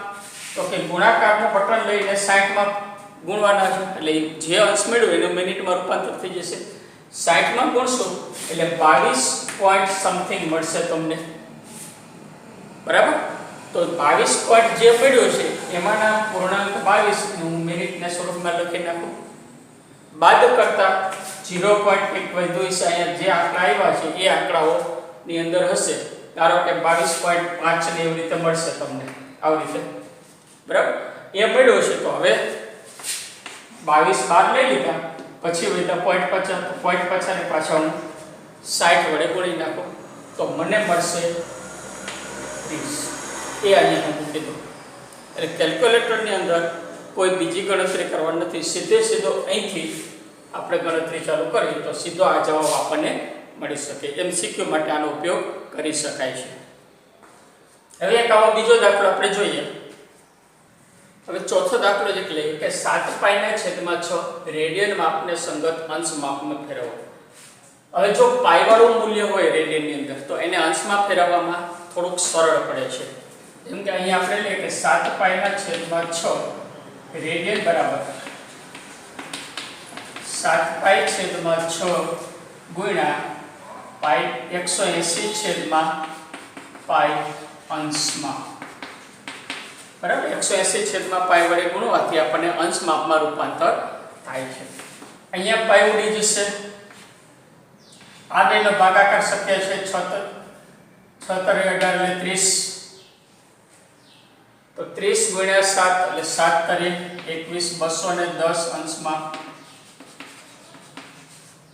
તો કે ગુણાકારનું બટન લઈને 60 માં ગુણવાના છે. એટલે જે અંશ મળ્યો એનું મિનિટમાં રૂપાંતર થઈ જશે. 60 માં ગુણશો એટલે 22 પોઈન્ટ સમથિંગ મળશે તમને, બરાબર? તો 22 પોઈન્ટ જે મળ્યો છે એમાંના પૂર્ણાંક 22 હું મિનિટના સ્વરૂપમાં લખી નાખું. બાદ કરતા 0.1 છે. અહીંયા જે આંકડા આવ્યા છે એ આંકડાઓની અંદર હશે. ધારો કે 22.5 ને એવી રીતે મળશે તમને, આવી રીતે, બરાબર? એ મળ્યો છે. તો હવે 22 બાદ લઈ લીધા, પછી વધ્યા 0.50 ને પાછા હું 60 વડે ગુણી નાખો તો મને મળશે 30. એ અહીંયા હું મૂકી દઉં. એટલે કેલ્ક્યુલેટરની અંદર કોઈ બીજી ગણતરી કરવાની નથી. સીધો અહીંથી આપણે ગણતરી ચાલુ કરીએ તો સીધો આ જવાબ આપણને મળી શકે. MCQ માટે આનો ઉપયોગ કરી શકાય છે. હવે એક આવો બીજો દાખલો આપણે જોઈએ. હવે ચોથો દાખલો એટલે કે 7π/6 રેડિયન માપને સંગત અંશ માપમાં ફેરવો. હવે જો પાઈ વાળું મૂલ્ય હોય રેડિયનની અંદર તો એને અંશમાં ફેરવવામાં થોડુંક સરળ પડે છે. જેમ કે અહીંયા આપણે લઈએ કે 7π/6 રેડિયન બરાબર 7π/6 ગુણ્યા પાઈ 180/પાઈ અંશમાં, બરાબર? 180/પાઈ વડે ગુણવાથી આપણને અંશ માપમાં રૂપાંતર થાય છે. અહીંયા પાઈ ઉડી જશે. આ બેનો ભાગાકાર શક્ય છે. 6 18 એટલે 30. તો 30 ગુણ્યા 7 એટલે 7 21 210 અંશમાં.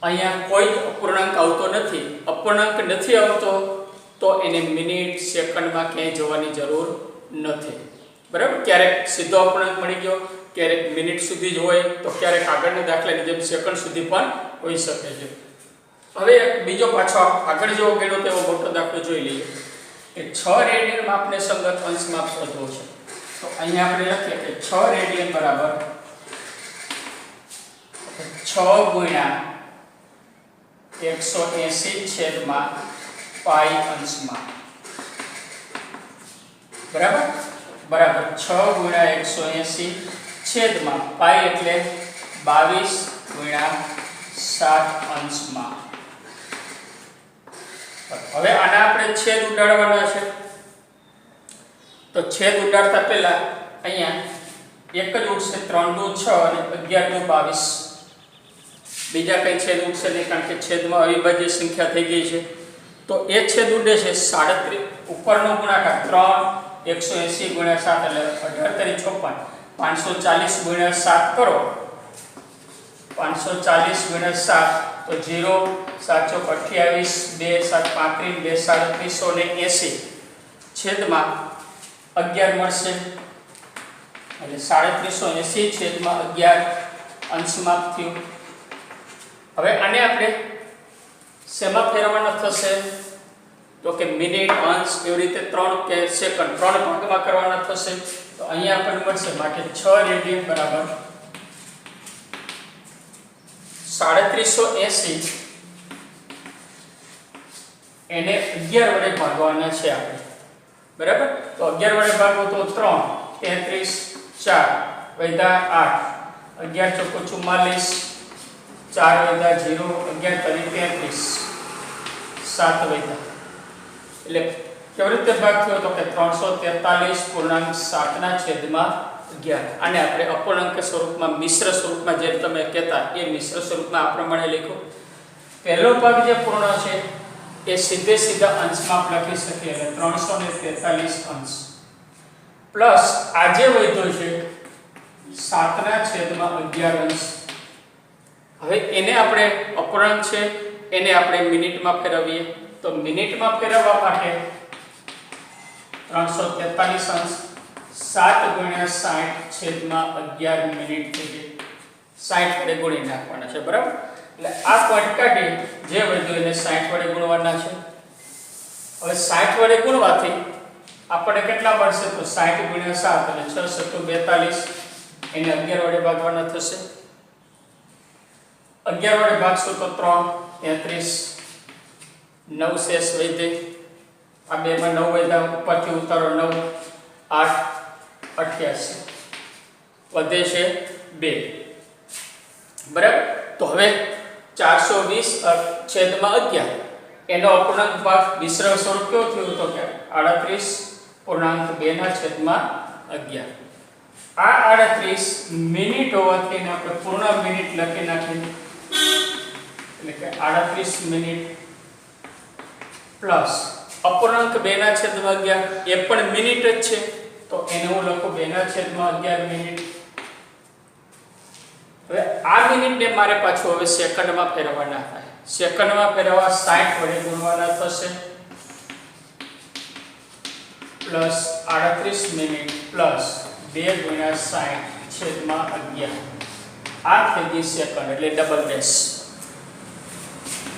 અહીંયા કોઈ અપૂર્ણાંક આવતો નથી. અપૂર્ણાંક નથી આવતો તો એને મિનિટ સેકન્ડમાં ક્યાંય જવાની જરૂર નથી, બરાબર? ક્યારેક સીધો અપૂર્ણાંક મળી ગયો, ક્યારેક મિનિટ સુધી જ હોય, તો ક્યારેક આગળના દાખલાની જેમ સેકન્ડ સુધી પણ હોઈ શકે છે. હવે બીજો પાછો આગળ જેવો ગણ્યો તેવો મોટો દાખલો જોઈ લઈએ કે 6 રેડિયન માપને સંગત અંશ માપ શોધવો છે. તો અહીંયા આપણે લખીએ કે 6 રેડિયન બરાબર 6 ગુણ્યા 180/પાઈ અંશમાં, બરાબર? બરાબર 6 ગુણ્યા 180/પાઈ એટલે 22 ગુણ્યા 7 અંશમાં. હવે આના આપણે છેદ ઉડાડવાના છે. તો છેદ ઉડાડતા પહેલા અહીંયા એક જ ઉડશે, 3 દુ 6 અને 11 દુ 22. બીજા કઈ છેદ ઉડશે નહીં, કારણ કે છેદમાં અવિભાજ્ય સંખ્યા થઈ ગઈ છે. તો એ છેદ ઉડે છે 37 ઉપરનો ગુણાકાર 3 180 ગુણ્યા 7 એટલે 18 56. 540 ગુણ્યા 7 કરો, 540 ગુણ્યા 7 તો 0 7 28 2 7 35 2 3780 છેદમાં 11 મળશે. એટલે 3780 છેદમાં 11 અંશ માપ થયું. હવે આને આપણે શેમાં ફેરવવાનો થશે? તો કે મિનિટ, અંશ, એવી રીતે 3 કે સેકન્ડ 3 ભાગમાં કરવાના થશે. તો અહીંયા આપણને મળશે માટે 6 રેડિયન બરાબર 3780 એને 11 વડે ભાગવાના છે આપણે, બરાબર? તો 11 વડે ભાગો તો 3 33 4 વધ્યા 8 11 ચોક 44 4 વધ્યા 0 11 તરી 33 7 વધ્યા. એટલે કેવી રીતે ભાગ થયો? તો કે 343.7 ના છેદમાં 11. આને આપણે અપૂર્ણાંક સ્વરૂપમાં, મિશ્ર સ્વરૂપમાં જે તમે કહેતા એ મિશ્ર સ્વરૂપમાં આ પ્રમાણે લખ્યો. પહેલો ભાગ જે પૂર્ણ છે એ સીધા અંશમાં લખી શકીએ એટલે 343 અંશ પ્લસ આ જે વધ્યો છે 7 ના છેદમાં 11 અંશ. હવે એને આપણે અપૂર્ણાંક છે એને આપણે મિનિટમાં ફેરવીએ. તો મિનિટમાં ફેરવવા માટે 343 અંશ 7 × 60 છેદમાં 11 મિનિટ થઈ ગઈ. 60 વડે ગુણી નાખવાના છે, બરાબર. એટલે આ પોઈન્ટ કાઢી જે વધ્યું એને 60 વડે ગુણવાના છે. હવે 60 વડે ગુણવાથી આપણે કેટલા મળશે? તો 60 × 7 એટલે 6 × 42, એને 11 વડે ભાગવાના થશે. 11 વડે ભાગશો તો 3 33, 9 શેષ વધે. આ બેમાં 9 વધ્યા, ઉપરથી ઉતારો 9 8 88, વધે છે 2, બરાબર. તો હવે 420 છેદમાં 11 એનો અપૂર્ણાંક ભાગ મિશ્ર સ્વરૂપ કેવો થયું? તો કે 38.2 ના છેદમાં 11. આ 38 મિનિટ હોવાથી એને આપણે પૂર્ણ મિનિટ લખી નાખીએ, એટલે કે 38 મિનિટ પ્લસ અપૂર્ણાંક 2 ના છેદમાં 11 એ પણ મિનિટ જ છે, તો એને હું લખું 2 ના છેદમાં 11 મિનિટ. હવે આ મિનિટને મારે પાછું હવે સેકન્ડમાં ફેરવવાના થાય. સેકન્ડમાં ફેરવવા 60 વડે ગુણવાના થશે, પ્લસ 38 મિનિટ પ્લસ 2 × 60 છેદમાં 11. આ થઈ ગઈ સેકન્ડ, એટલે ડબલ ડેશ,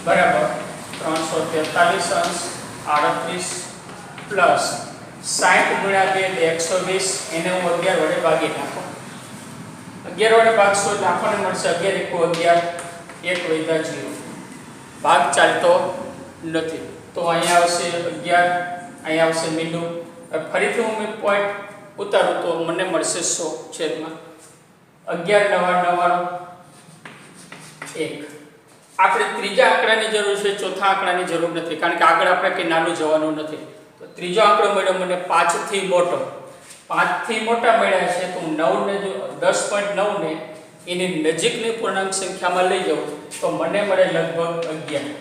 બરાબર. 343 અંશ 38 પ્લસ 60 × 2 એટલે 120, એને હું 11 વડે ભાગી નાખું. 11 વડે ભાગશો એટલે આપણને મળશે 11 × 11, 1 વધ્યા 0, ભાગ ચાલતો નથી. તો અહીંયા આવશે 11, અહીંયા આવશે મીંડું. ફરીથી હું પોઈન્ટ ઉતારું તો મને મળશે 100 છેદમાં 11 × 9 1. આપણે ત્રીજા આંકડાની જરૂર છે, ચોથા આંકડાની જરૂર નથી, કારણ કે આગળ આપણે કંઈ નાનું જવાનું નથી. તો ત્રીજો આંકડો મળ્યો મને 5 થી મોટો. 5 થી મોટા મળ્યા છે, તો હું 9 ને જો 10.9 ને એની નજીકની પૂર્ણાંક સંખ્યામાં લઈ જાઉં તો મને મળે લગભગ 11,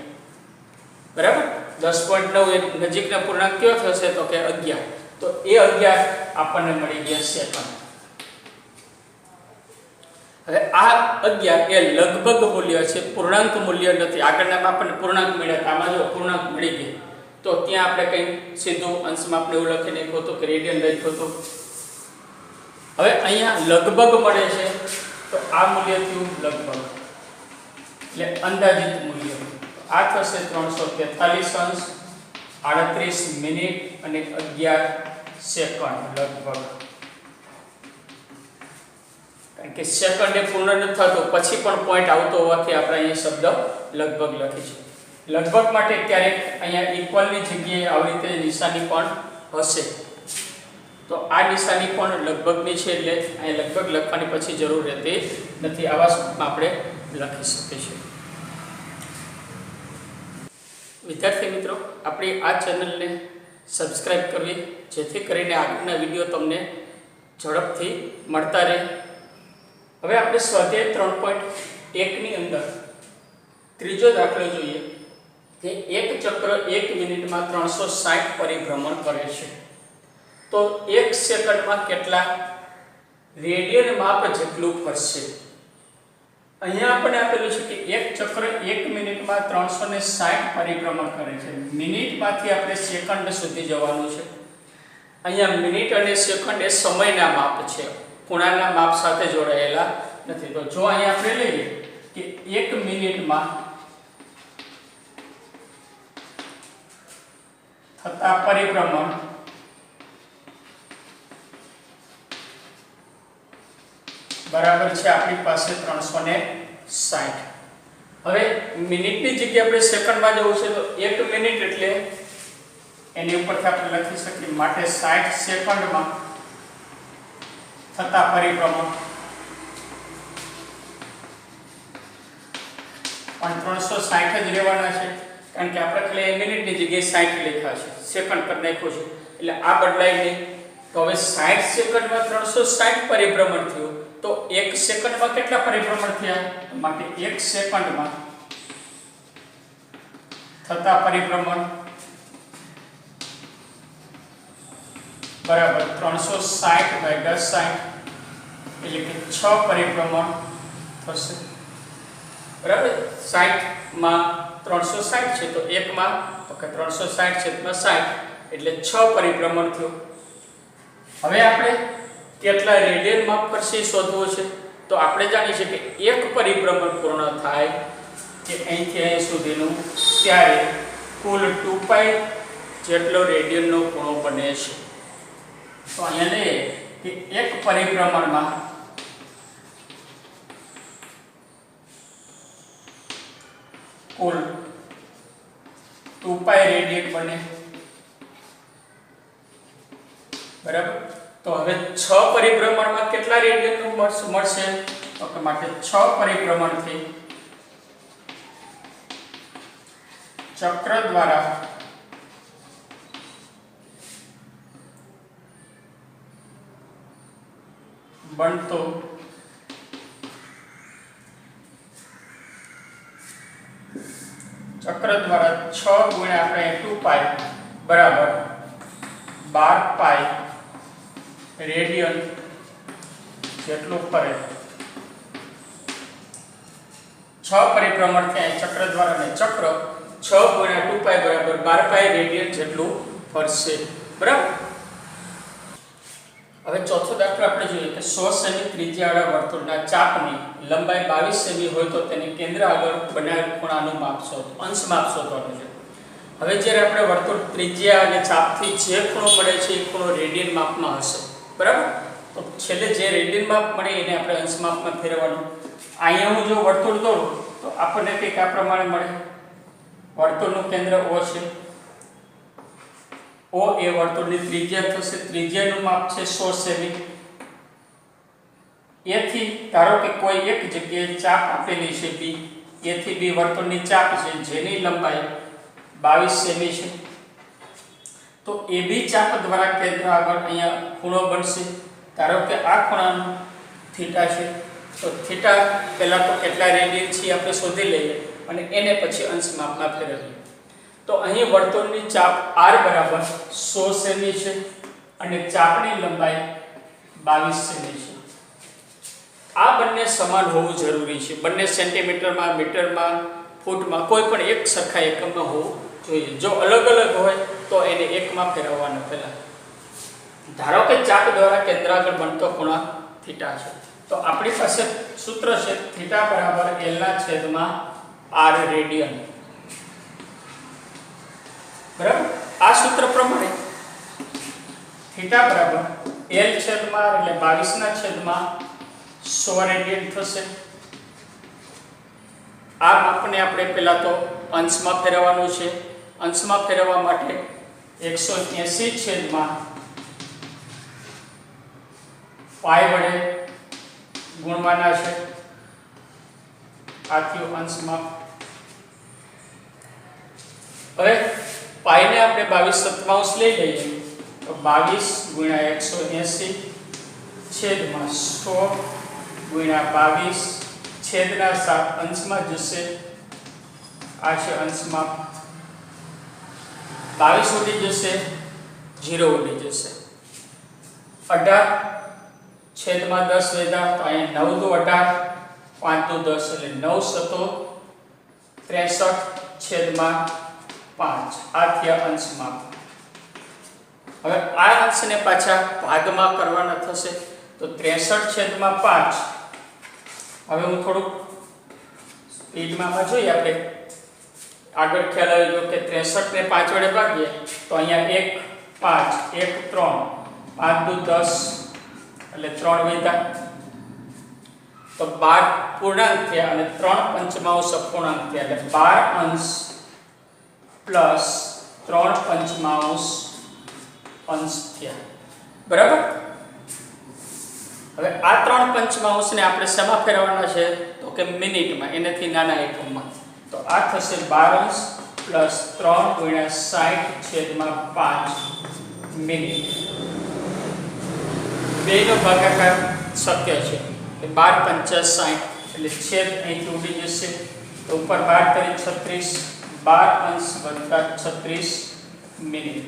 બરાબર. 10.9 એ નજીકના પૂર્ણાંક કયો થશે? તો કે 11. તો એ 11 આપણને મળી ગયા સેકન્ડ. હવે આ 11 એ લગભગ મૂલ્ય છે, પૂર્ણાંક મૂલ્ય નથી. આગળના આપણને પૂર્ણાંક મળ્યા, આમાં જો પૂર્ણાંક મળી ગઈ તો ત્યાં આપણે કંઈ સીધું અંશમાં આપણે એવું લખી નાખ્યું હતું કે રેડિયન લખ્યું હતું. હવે અહીંયા લગભગ મળે છે, તો આ મૂલ્ય થયું લગભગ, એટલે અંદાજિત મૂલ્ય. આ થશે 343 અંશ 38 મિનિટ અને 11 સેકન્ડ લગભગ. કારણ કે સેકન્ડ એ પૂર્ણ નથી થતો, પછી પણ પોઈન્ટ આવતો હોવાથી આપણે અહીંયા શબ્દ લગભગ લખી છે. લગભગ માટે ક્યારેક અહીંયા ઇક્વલની જગ્યાએ આવી રીતે નિશાની પણ હશે, તો આ નિશાની પણ લગભગની છે, એટલે અહીંયા લગભગ લખવાની પછી જરૂર રહેતી નથી. આવા સ્વરૂપમાં આપણે લખી શકીએ છીએ. વિદ્યાર્થી મિત્રો, આપણી આ ચેનલને સબસ્ક્રાઇબ કરવી, જેથી કરીને આગળના વિડીયો તમને ઝડપથી મળતા રહે. હવે આપણે સ્વાધ્યાય 3.1 ની અંદર ત્રીજો દાખલો જોઈએ કે એક ચક્ર 1 મિનિટમાં 360 પરિભ્રમણ કરે છે, તો 1 સેકન્ડમાં કેટલા રેડિયન માપ જેટલું ફરશે. અહીંયા આપણે આપેલું છે કે એક ચક્ર 1 મિનિટમાં 360 પરિભ્રમણ કરે છે. મિનિટમાંથી આપણે સેકન્ડ સુધી જવાનું છે. અહીંયા મિનિટ અને સેકન્ડ એ સમયના માપ છે, ખૂણાના માપ સાથે જોડાયેલા નથી. તો જો અહીંયા આપણે લઈએ કે 1 મિનિટમાં થતા પરિભ્રમણ બરાબર છે આપણી પાસે 360. હવે મિનિટની જગ્યાએ આપણે સેકન્ડમાં જવું છે, તો 1 મિનિટ એટલે એની ઉપરથી આપણે લખી શકીએ માટે 60 સેકન્ડમાં થતા પરિભ્રમણ. પણ 360 જ રહેવાના છે, કારણ કે આપણે ખાલી મિનિટની જગ્યાએ 60 લખ્યા છે, સેકન્ડ પર નાખ્યું છે, એટલે આ બદલાય નહીં. તો હવે 60 સેકન્ડમાં 360 પરિભ્રમણ થયું, તો 1 સેકન્ડમાં કેટલા પરિભ્રમણ થયા? માટે 1 સેકન્ડમાં થતા પરિભ્રમણ બરાબર 360 / 1060, એટલે કે 6 પરિભ્રમણ થશે. બરાબર, 60 માં 360 છે, તો 1 માં તો કે 360 / 60 એટલે 6 પરિભ્રમણ થયું। હવે આપણે કેટલા રેડિયન માપ પર છે શોધવું છે, તો આપણે જાણીએ છીએ કે એક પરિભ્રમણ પૂર્ણ થાય કે અહીંથી અહીં સુધીનું ત્યારે કુલ 2π જેટલો રેડિયનનો ખૂણો બને છે। તો અહીંયા લઈએ કે એક પરિભ્રમણમાં કુલ 2π રેડિયન બને, બરાબર। તો હવે 6 પરિભ્રમણમાં કેટલા રેડિયનનું મળશે, તો કે માટે 6 પરિભ્રમણથી ચક્ર દ્વારા બનતો ચક્ર દ્વારા 6 ગુણ્યા આપણે 2π બરાબર 12π રેડિયન જેટલું ફરે। 6 પરિભ્રમણ થાય ચક્ર દ્વારા, અને ચક્ર 6 ગુણ્યા 2π બરાબર 12π રેડિયન જેટલું ફરશે, બરાબર। હવે ચોથો દાખલો આપણે જોઈએ કે 100 સેમી ત્રિજ્યાવાળા વર્તુળના ચાપની લંબાઈ 22 સેમી હોય તો તેની કેન્દ્ર આગળ બનાવેલ ખૂણાનું માપ શોધો, અંશ માપ શોધવાનું છે। હવે જ્યારે આપણે વર્તુળ ત્રિજ્યા અને ચાપથી જે ખૂણો મળે છે એ ખૂણો રેડિયન માપમાં હશે, બરાબર। તો છેલ્લે જે રેડિયન માપ મળે એને આપણે અંશ માપમાં ફેરવવાનું। અહીંયા હું જો વર્તુળ દોરું તો આપણને કંઈક આ પ્રમાણે મળે। વર્તુળનું કેન્દ્ર O છે, O એ વર્તુળની ત્રિજ્યા થશે, ત્રિજ્યાનું માપ છે 100 સેમી। એથી ધારો કે કોઈ એક જગ્યાએ ચાપ આપેલી છે B, એથી B વર્તુળની ચાપ છે જેની લંબાઈ 22 સેમી છે। તો AB ચાપ દ્વારા કેન્દ્ર આગળ અહીંયા ખૂણો બનશે। ધારો કે આ ખૂણાનો થીટા છે, તો થીટા પહેલા તો કેટલા રેડિયન છે આપણે શોધી લઈએ અને એને પછી અંશ માપમાં ફેરવીએ। તો અહીં વર્તુળની ચાપ R બરાબર 100 સેમી છે અને ચાપની લંબાઈ 22 સેમી છે। આ બંને સમાન હોવું જરૂરી છે, બંને સેન્ટીમીટરમાં, મીટરમાં, ફૂટમાં, કોઈ પણ એક સરખા એકમમાં હોવું જોઈએ। જો અલગ અલગ હોય તો એને એકમાં ફેરવવાનો પહેલા। ધારો કે ચાપ દ્વારા કેન્દ્ર આગળ બનતો ખૂણો થીટા છે, તો આપણી પાસે સૂત્ર છે થીટા બરાબર L/R રેડિયન, બરાબર। આ સૂત્ર પ્રમાણે થીટા બરાબર L/R એટલે 22/100 રેડિયન થશે। આ માપને આપણે પહેલા તો અંશમાં ફેરવવાનું છે। અંશમાં ફેરવવા માટે 180/π વડે ગુણવાના છે। આથી અંશમાં હવે પાઈ ને આપણે 22/7 લઈ લઈએ તો 22 ગુણ્યા 180 છેદમાં 100 ગુણ્યા 22 છેદના 7 અંશમાં જશે। આ છે અંશમાં 22 ઉડી જશે, 0 ઉડી જશે। 18 છેદમાં 10 વેદા તો અહીંયા 9 દુ 18, 5 દુ 10 એટલે 9 સતો 63 છેદમાં 5 આ થયા અંશમાં। હવે આ અંશને પાછા ભાગમાં કરવાના થશે તો 63 છેદમાં 5। હવે હું થોડુંક સ્પીડમાં જોઈએ, આપણે આગળ ખ્યાલ આવ્યો કે 63 ને 5 વડે ભાગીએ તો અહીંયા 1 5 1 3 5 દુ 10 એટલે 3 વેદા તો 12 પૂર્ણાંક થયા અને 3 પંચમાંશ અપૂર્ણાંક થયા એટલે 12 અંશ પ્લસ 3 પંચમાંશ અંશ થયા, બરાબર। હવે આ 3 પંચમાંશને આપણે શેમાં ફેરવવાના છે તો કે મિનિટમાં, એનાથી નાના એકમમાં। તો આ થશે 12 અંશ પ્લસ 3 ગુણ્યા 60 છેદમાં 5 મિનિટ। બેનો ભાગાકાર શક્ય છે, 12 પંચા 60 એટલે છેદ અહીંથી ઉડી જશે તો ઉપર 12 તરી 36, 12 અંશ વત્તા 36 મિનિટ।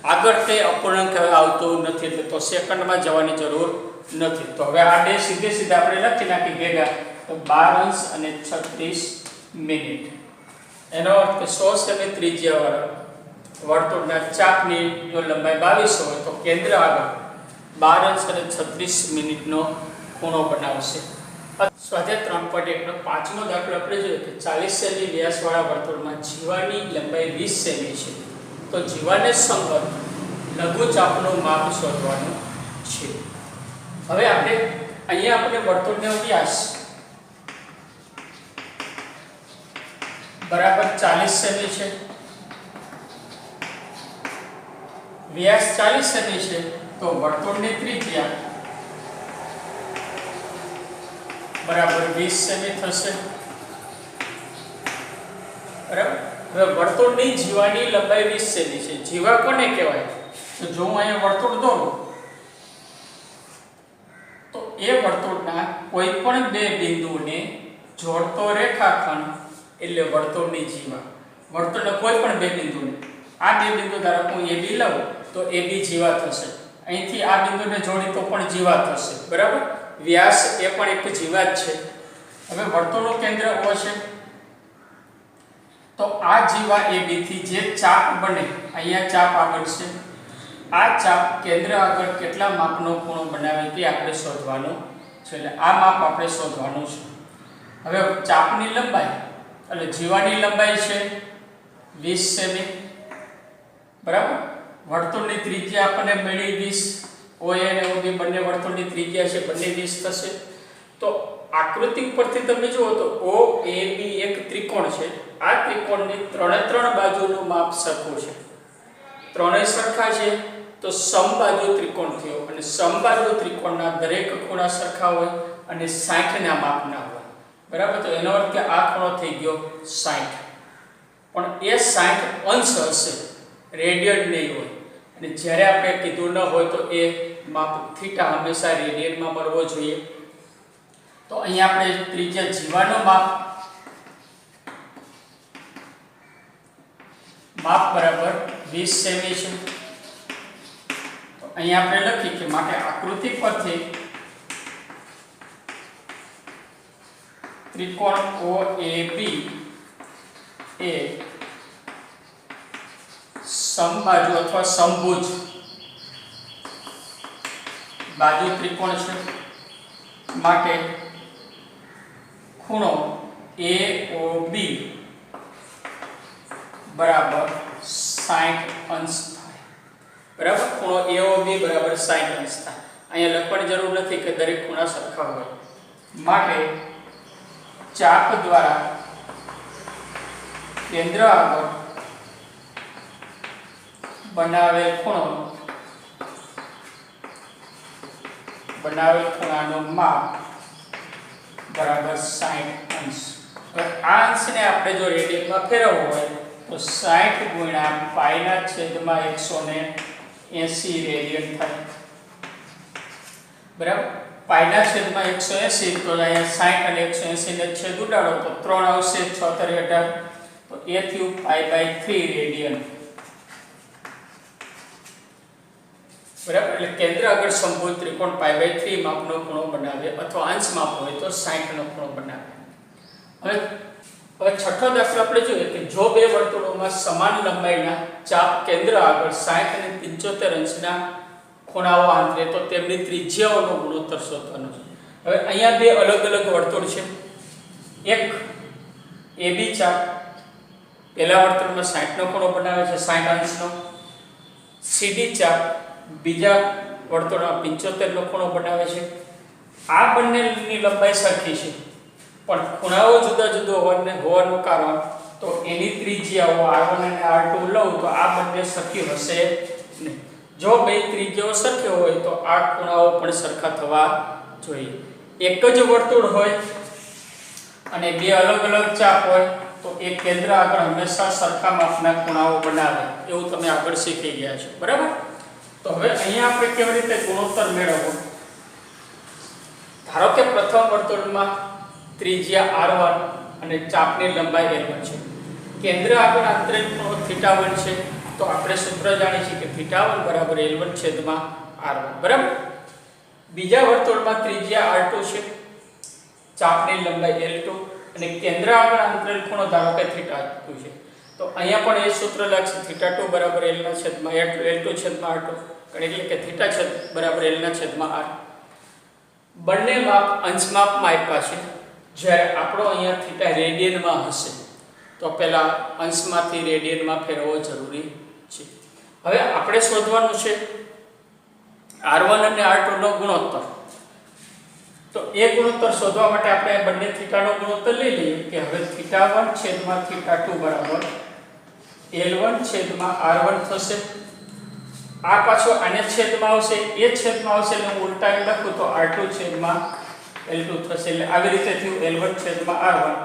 આગળ તે અપૂર્ણાંક આવતો નથી એટલે તો સેકન્ડમાં જવાની જરૂર નથી। તો હવે આ બે સીધે સીધા આપણે લખી નાખી ભેગા તો 12 અંશ અને 36 મિનિટ। એનો અર્થ કે 100 સેમી ત્રિજ્યાવાળા વર્તુળના ચાપની જો લંબાઈ 22 હોય તો કેન્દ્ર આગળ 12 અંશ અને 36 મિનિટનો ખૂણો બનાવશે. સ્વાધ્યાય 3.1 નો પાંચમો દાખલો આપણે જોઈએ કે 40 સેમી વ્યાસવાળા વર્તુળમાં જીવાની લંબાઈ 20 સેમી છે. તો જીવાને સંગત લઘુચાપનું માપ શોધવાનું છે. હવે આપણે અહીંયા આપણે વર્તુળનો વ્યાસ બરાબર 40 સેમી છે, વ્યાસ 40 સેમી છે, તો વર્તુળની ત્રિજ્યા બરાબર 20 સેમી થશે. બરાબર. હવે વર્તુળની જીવાની લંબાઈ 20 સેમી છે. જીવા કોને કહેવાય? તો જો હું અહીંયા વર્તુળ દોરું તો એ વર્તુળના કોઈ પણ બે બિંદુને જોડતો રેખાખંડ એટલે વર્તુળની જીવા. વર્તુળના કોઈ પણ બે બિંદુને, આ બે બિંદુ ધારો હું AB લઉં તો AB જીવા થશે. અહીંથી આ બિંદુને જોડી તો પણ જીવા થશે. બરાબર. વ્યાસ એ પણ એક જીવા જ છે. હવે વર્તુળનું કેન્દ્ર O છે, તો આ જીવા AB થી જે ચાપ બને, અહીંયા ચાપ આગળ છે, આ ચાપ કેન્દ્ર આગળ કેટલા માપનો ખૂણો બનાવે તે આપણે શોધવાનું છે. એટલે આ માપ આપણે શોધવાનું છે. હવે ચાપની લંબાઈ એટલે જીવાની લંબાઈ છે 20 સેમી. બરાબર. વર્તુળની ત્રિજ્યા આપણને મળી 20. OA અને OB બંને વર્તુળની ત્રિજ્યા છે, બંને 20 થશે. તો આકૃતિ પરથી તમે જુઓ તો OAB એક ત્રિકોણ છે. આ ત્રિકોણની ત્રણ બાજુનું માપ સરખું છે. ત્રણેય સરખા છે તો સમબાજુ ત્રિકોણ થયો, અને સમબાજુ ત્રિકોણના દરેક ખૂણા સરખા હોય અને 60 ના માપના હોય. બરાબર. તો એનો અર્થ કે આ ખૂણો થઈ ગયો 60, પણ એ 60 અંશ હશે, રેડિયન નહીં હોય. અને જ્યારે આપણે કીધું ન હોય તો એ માપ થીટા હંમેશા રેડિયનમાં મળવો જોઈએ. તો અહીંયા આપણે ત્રિજ્યા જીવાનો માપ બરાબર 20 સેમી છે. તો અહીંયા આપણે લખી કે માટે આકૃતિ પરથી ત્રિકોણ OAB એ સમબાજુ અથવા સમભુજ બાજુ ત્રિકોણ છે. માટે ખૂણો AOB બરાબર 60 અંશ થાય. બરાબર. ખૂણો AOB બરાબર 60 અંશ થાય. અહીંયા લખવાની જરૂર નથી કે દરેક ખૂણા સરખા હોય. માટે ચાપ દ્વારા કેન્દ્ર આગળ બનાવેલ ખૂણાનું માપ બરાબર 60 અંશ. હવે આ અંશને આપણે જો રેડિયનમાં ફેરવવો હોય તો 60 ગુણ્યા પાઈના છેદમાં 180 રેડિયન થાય. બરાબર. પાઈના છેદમાં 180 તો અહીંયા 60 અને 180 ને છેદ ઉડાડો તો 3 આવશે, 6 * 18 તો એ થયું π/3 રેડિયન. બરાબર. એટલે કેન્દ્ર આગળ સમભુજ ત્રિકોણ π/3 માપનો ખૂણો બનાવે, અથવા અંશ માપ હોય તો 60 નો ખૂણો બનાવે. હવે છઠ્ઠો દાખલો આપણે જોઈએ કે જો બે વર્તુળોમાં સમાન લંબાઈના ચાપ કેન્દ્ર આગળ 60 અને 75 અંશના ખૂણાઓ આંતરે તો તેમની ત્રિજ્યાઓનો ગુણોત્તર શોધવાનો છે. હવે અહીંયા બે અલગ અલગ વર્તુળ છે. એક AB ચાપ પહેલા વર્તુળમાં 60 નો ખૂણો બનાવે છે, 60 અંશનો. CD ચાપ બીજા વર્તુળમાં 75 નો ખૂણો બનાવે છે. આ બંનેની લંબાઈ સરખી છે, પણ ખૂણાઓ જુદા જુદા હોવાનું કારણ તો એની ત્રિજ્યાઓ R1 અને R2 લઉં તો આ બંને સરખી હશે નહીં. જો બે ત્રિજ્યાઓ સરખી હોય તો આ ખૂણાઓ પણ સરખા થવા જોઈએ. એક જ વર્તુળ હોય અને બે અલગ અલગ ચાપ હોય તો એક કેન્દ્ર આગળ હંમેશા સરખા માપના ખૂણાઓ બનાવે, એવું તમે આગળ શીખી ગયા છો. બરાબર. તો હવે અહીંયા આપણે કેવી રીતે ગુણોત્તર મેળવવો? ધારો કે પ્રથમ વર્તુળમાં ત્રિજ્યા R1 અને ચાપની લંબાઈ L1 છે. કેન્દ્ર આગળ આંતરિક ખૂણો θ1 છે. તો આપણે સૂત્ર જાણીએ છીએ કે θ1 બરાબર L1 છેદમાં R1. બરાબર. બીજા વર્તુળમાં ત્રિજ્યા R2 છે, ચાપની લંબાઈ L2 અને કેન્દ્ર આગળ આંતરિક ખૂણો ધારો કે θ2 છે. તો અહીંયા પણ એ સૂત્ર લાગશે θ2 બરાબર L ના છેદમાં L2 છેદમાં R2, એટલે કે θ છેદ બરાબર L ના છેદમાં R. બંને માપ અંશ માપમાં આપ્યા છે. જ્યારે આપણો અહીંયા θ રેડિયનમાં હશે તો પહેલા અંશમાંથી રેડિયનમાં ફેરવવો જરૂરી છે. હવે આપણે શોધવાનું છે R1 અને R2 નો ગુણોત્તર. તો એ ગુણોત્તર શોધવા માટે આપણે બંને θ નો ગુણોત્તર લઈ લઈએ કે હવે θ1 છેદમાં θ2 બરાબર L1 છેદમાં R1 થશે. આ પાછો આને છેદમાં આવશે, એ છેદમાં આવશે એટલે હું ઉલટાવી લખું તો R2 છેદમાં L2 થશે. એટલે આવી રીતે થયું L1 છેદમાં R1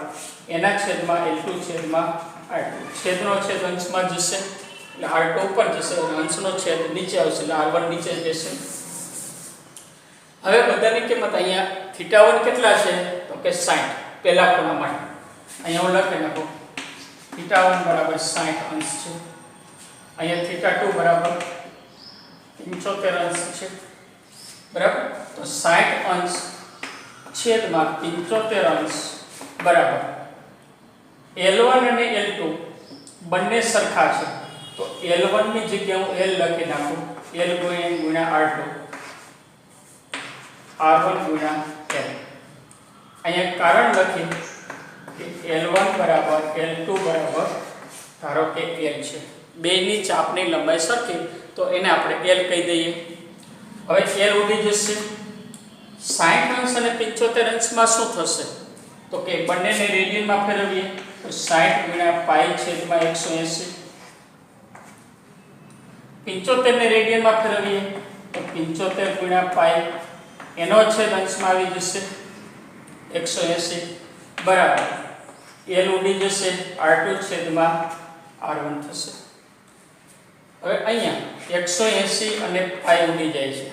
એના છેદમાં L2 છેદમાં R2. છેદનો છેદ અંશમાં જશે એટલે R2 ઉપર જશે અને અંશનો છેદ નીચે આવશે એટલે R1 નીચે જશે. હવે બધાની કિંમત અહીંયા θ1 કેટલા છે તો કે 60 પહેલા ખૂણા માટે. અહીંયા હું લખી નાખું θ1 બરાબર 60 અંશ છે. અહીંયા θ2 બરાબર 75 અંશ છે. બરાબર, તો 60 અંશ છેદમાં 75 અંશ બરાબર L1 અને L2 બંને સરખા છે. તો L1 ની જગ્યાએ હું L લખી નાખું, L ગુણ્યા R2, R1 ગુણ્યા L. અહીંયા કારણ લખી કે L1 બરાબર L2 બરાબર ધારો કે L છે. બેની ચાપની લંબાઈ સરખી તો એને આપણે L કહી દઈએ. હવે L ઉડી જશે. 60 અંશ અને 75 અંશમાં શું થશે તો કે બંનેને રેડિયનમાં ફેરવીએ તો 60 ગુણ્યા પાઈ છેદમાં 180. 75 ને રેડિયનમાં ફેરવીએ તો 75 ગુણ્યા પાઈ એનો છેદ અંશમાં આવી જશે 180 બરાબર L ઉડી જશે, R2 છેદમાં R1 થશે. હવે અહીંયા 180 અને પાઈ ઉડી જાય છે.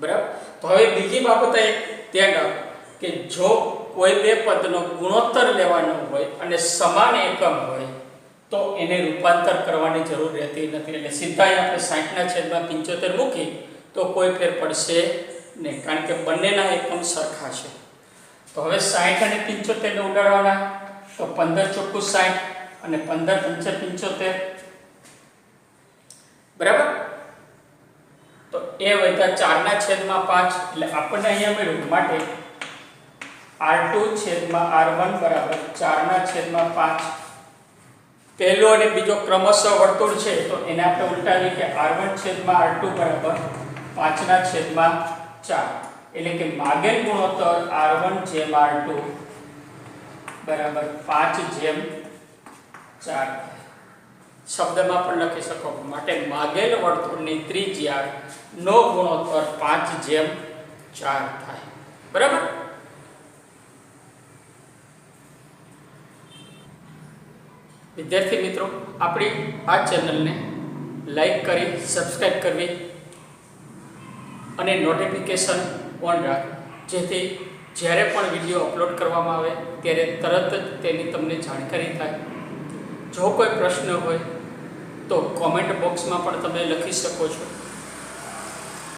બરાબર, તો હવે બીજી બાબત એક ધ્યાન રાખો કે જો કોઈ બે પદનો ગુણોત્તર લેવાનો હોય અને સમાન એકમ હોય તો એને રૂપાંતર કરવાની જરૂર રહેતી નથી. એટલે સીધા આપણે 60 ના છેદમાં 75 મૂકી તો કોઈ ફેર પડશે નહીં, કારણ કે બંનેના એકમ સરખા છે. તો હવે 60 અને 75 ને ઉડાડવાના તો 15 ચોખ્ખું 60 અને 15 પંચે 75. બરાબર, તો એ વધ્યા 4 ના છેદમાં 5 એટલે આપણને અહીંયા મળ્યું. માટે R2 છેદમાં R1 બરાબર 4 ના છેદમાં 5. પહેલો અને બીજો ક્રમશઃ વર્તુળ છે તો એને આપણે ઉલટાવીએ કે R1 છેદમાં R2 બરાબર 5 ના છેદમાં 4. એટલે કે માગેલ ગુણોત્તર R1 જેમ R2 બરાબર 5 જેમ 4. શબ્દમાં પણ લખી શકો. માટે માગેલ વર્તુળની ત્રિજ્યા નો ગુણોત્તર 5 જેમ 4 થાય. બરાબર, વિદ્યાર્થી મિત્રો, આપણી આ ચેનલને લાઈક કરી સબસ્ક્રાઇબ કરવી અને નોટિફિકેશન ઓન રાખ, જેથી જ્યારે પણ વિડીયો અપલોડ કરવામાં આવે ત્યારે તરત જ તેની તમને જાણકારી થાય. જો કોઈ પ્રશ્ન હોય તો કોમેન્ટ બોક્સમાં પણ તમે લખી શકો છો.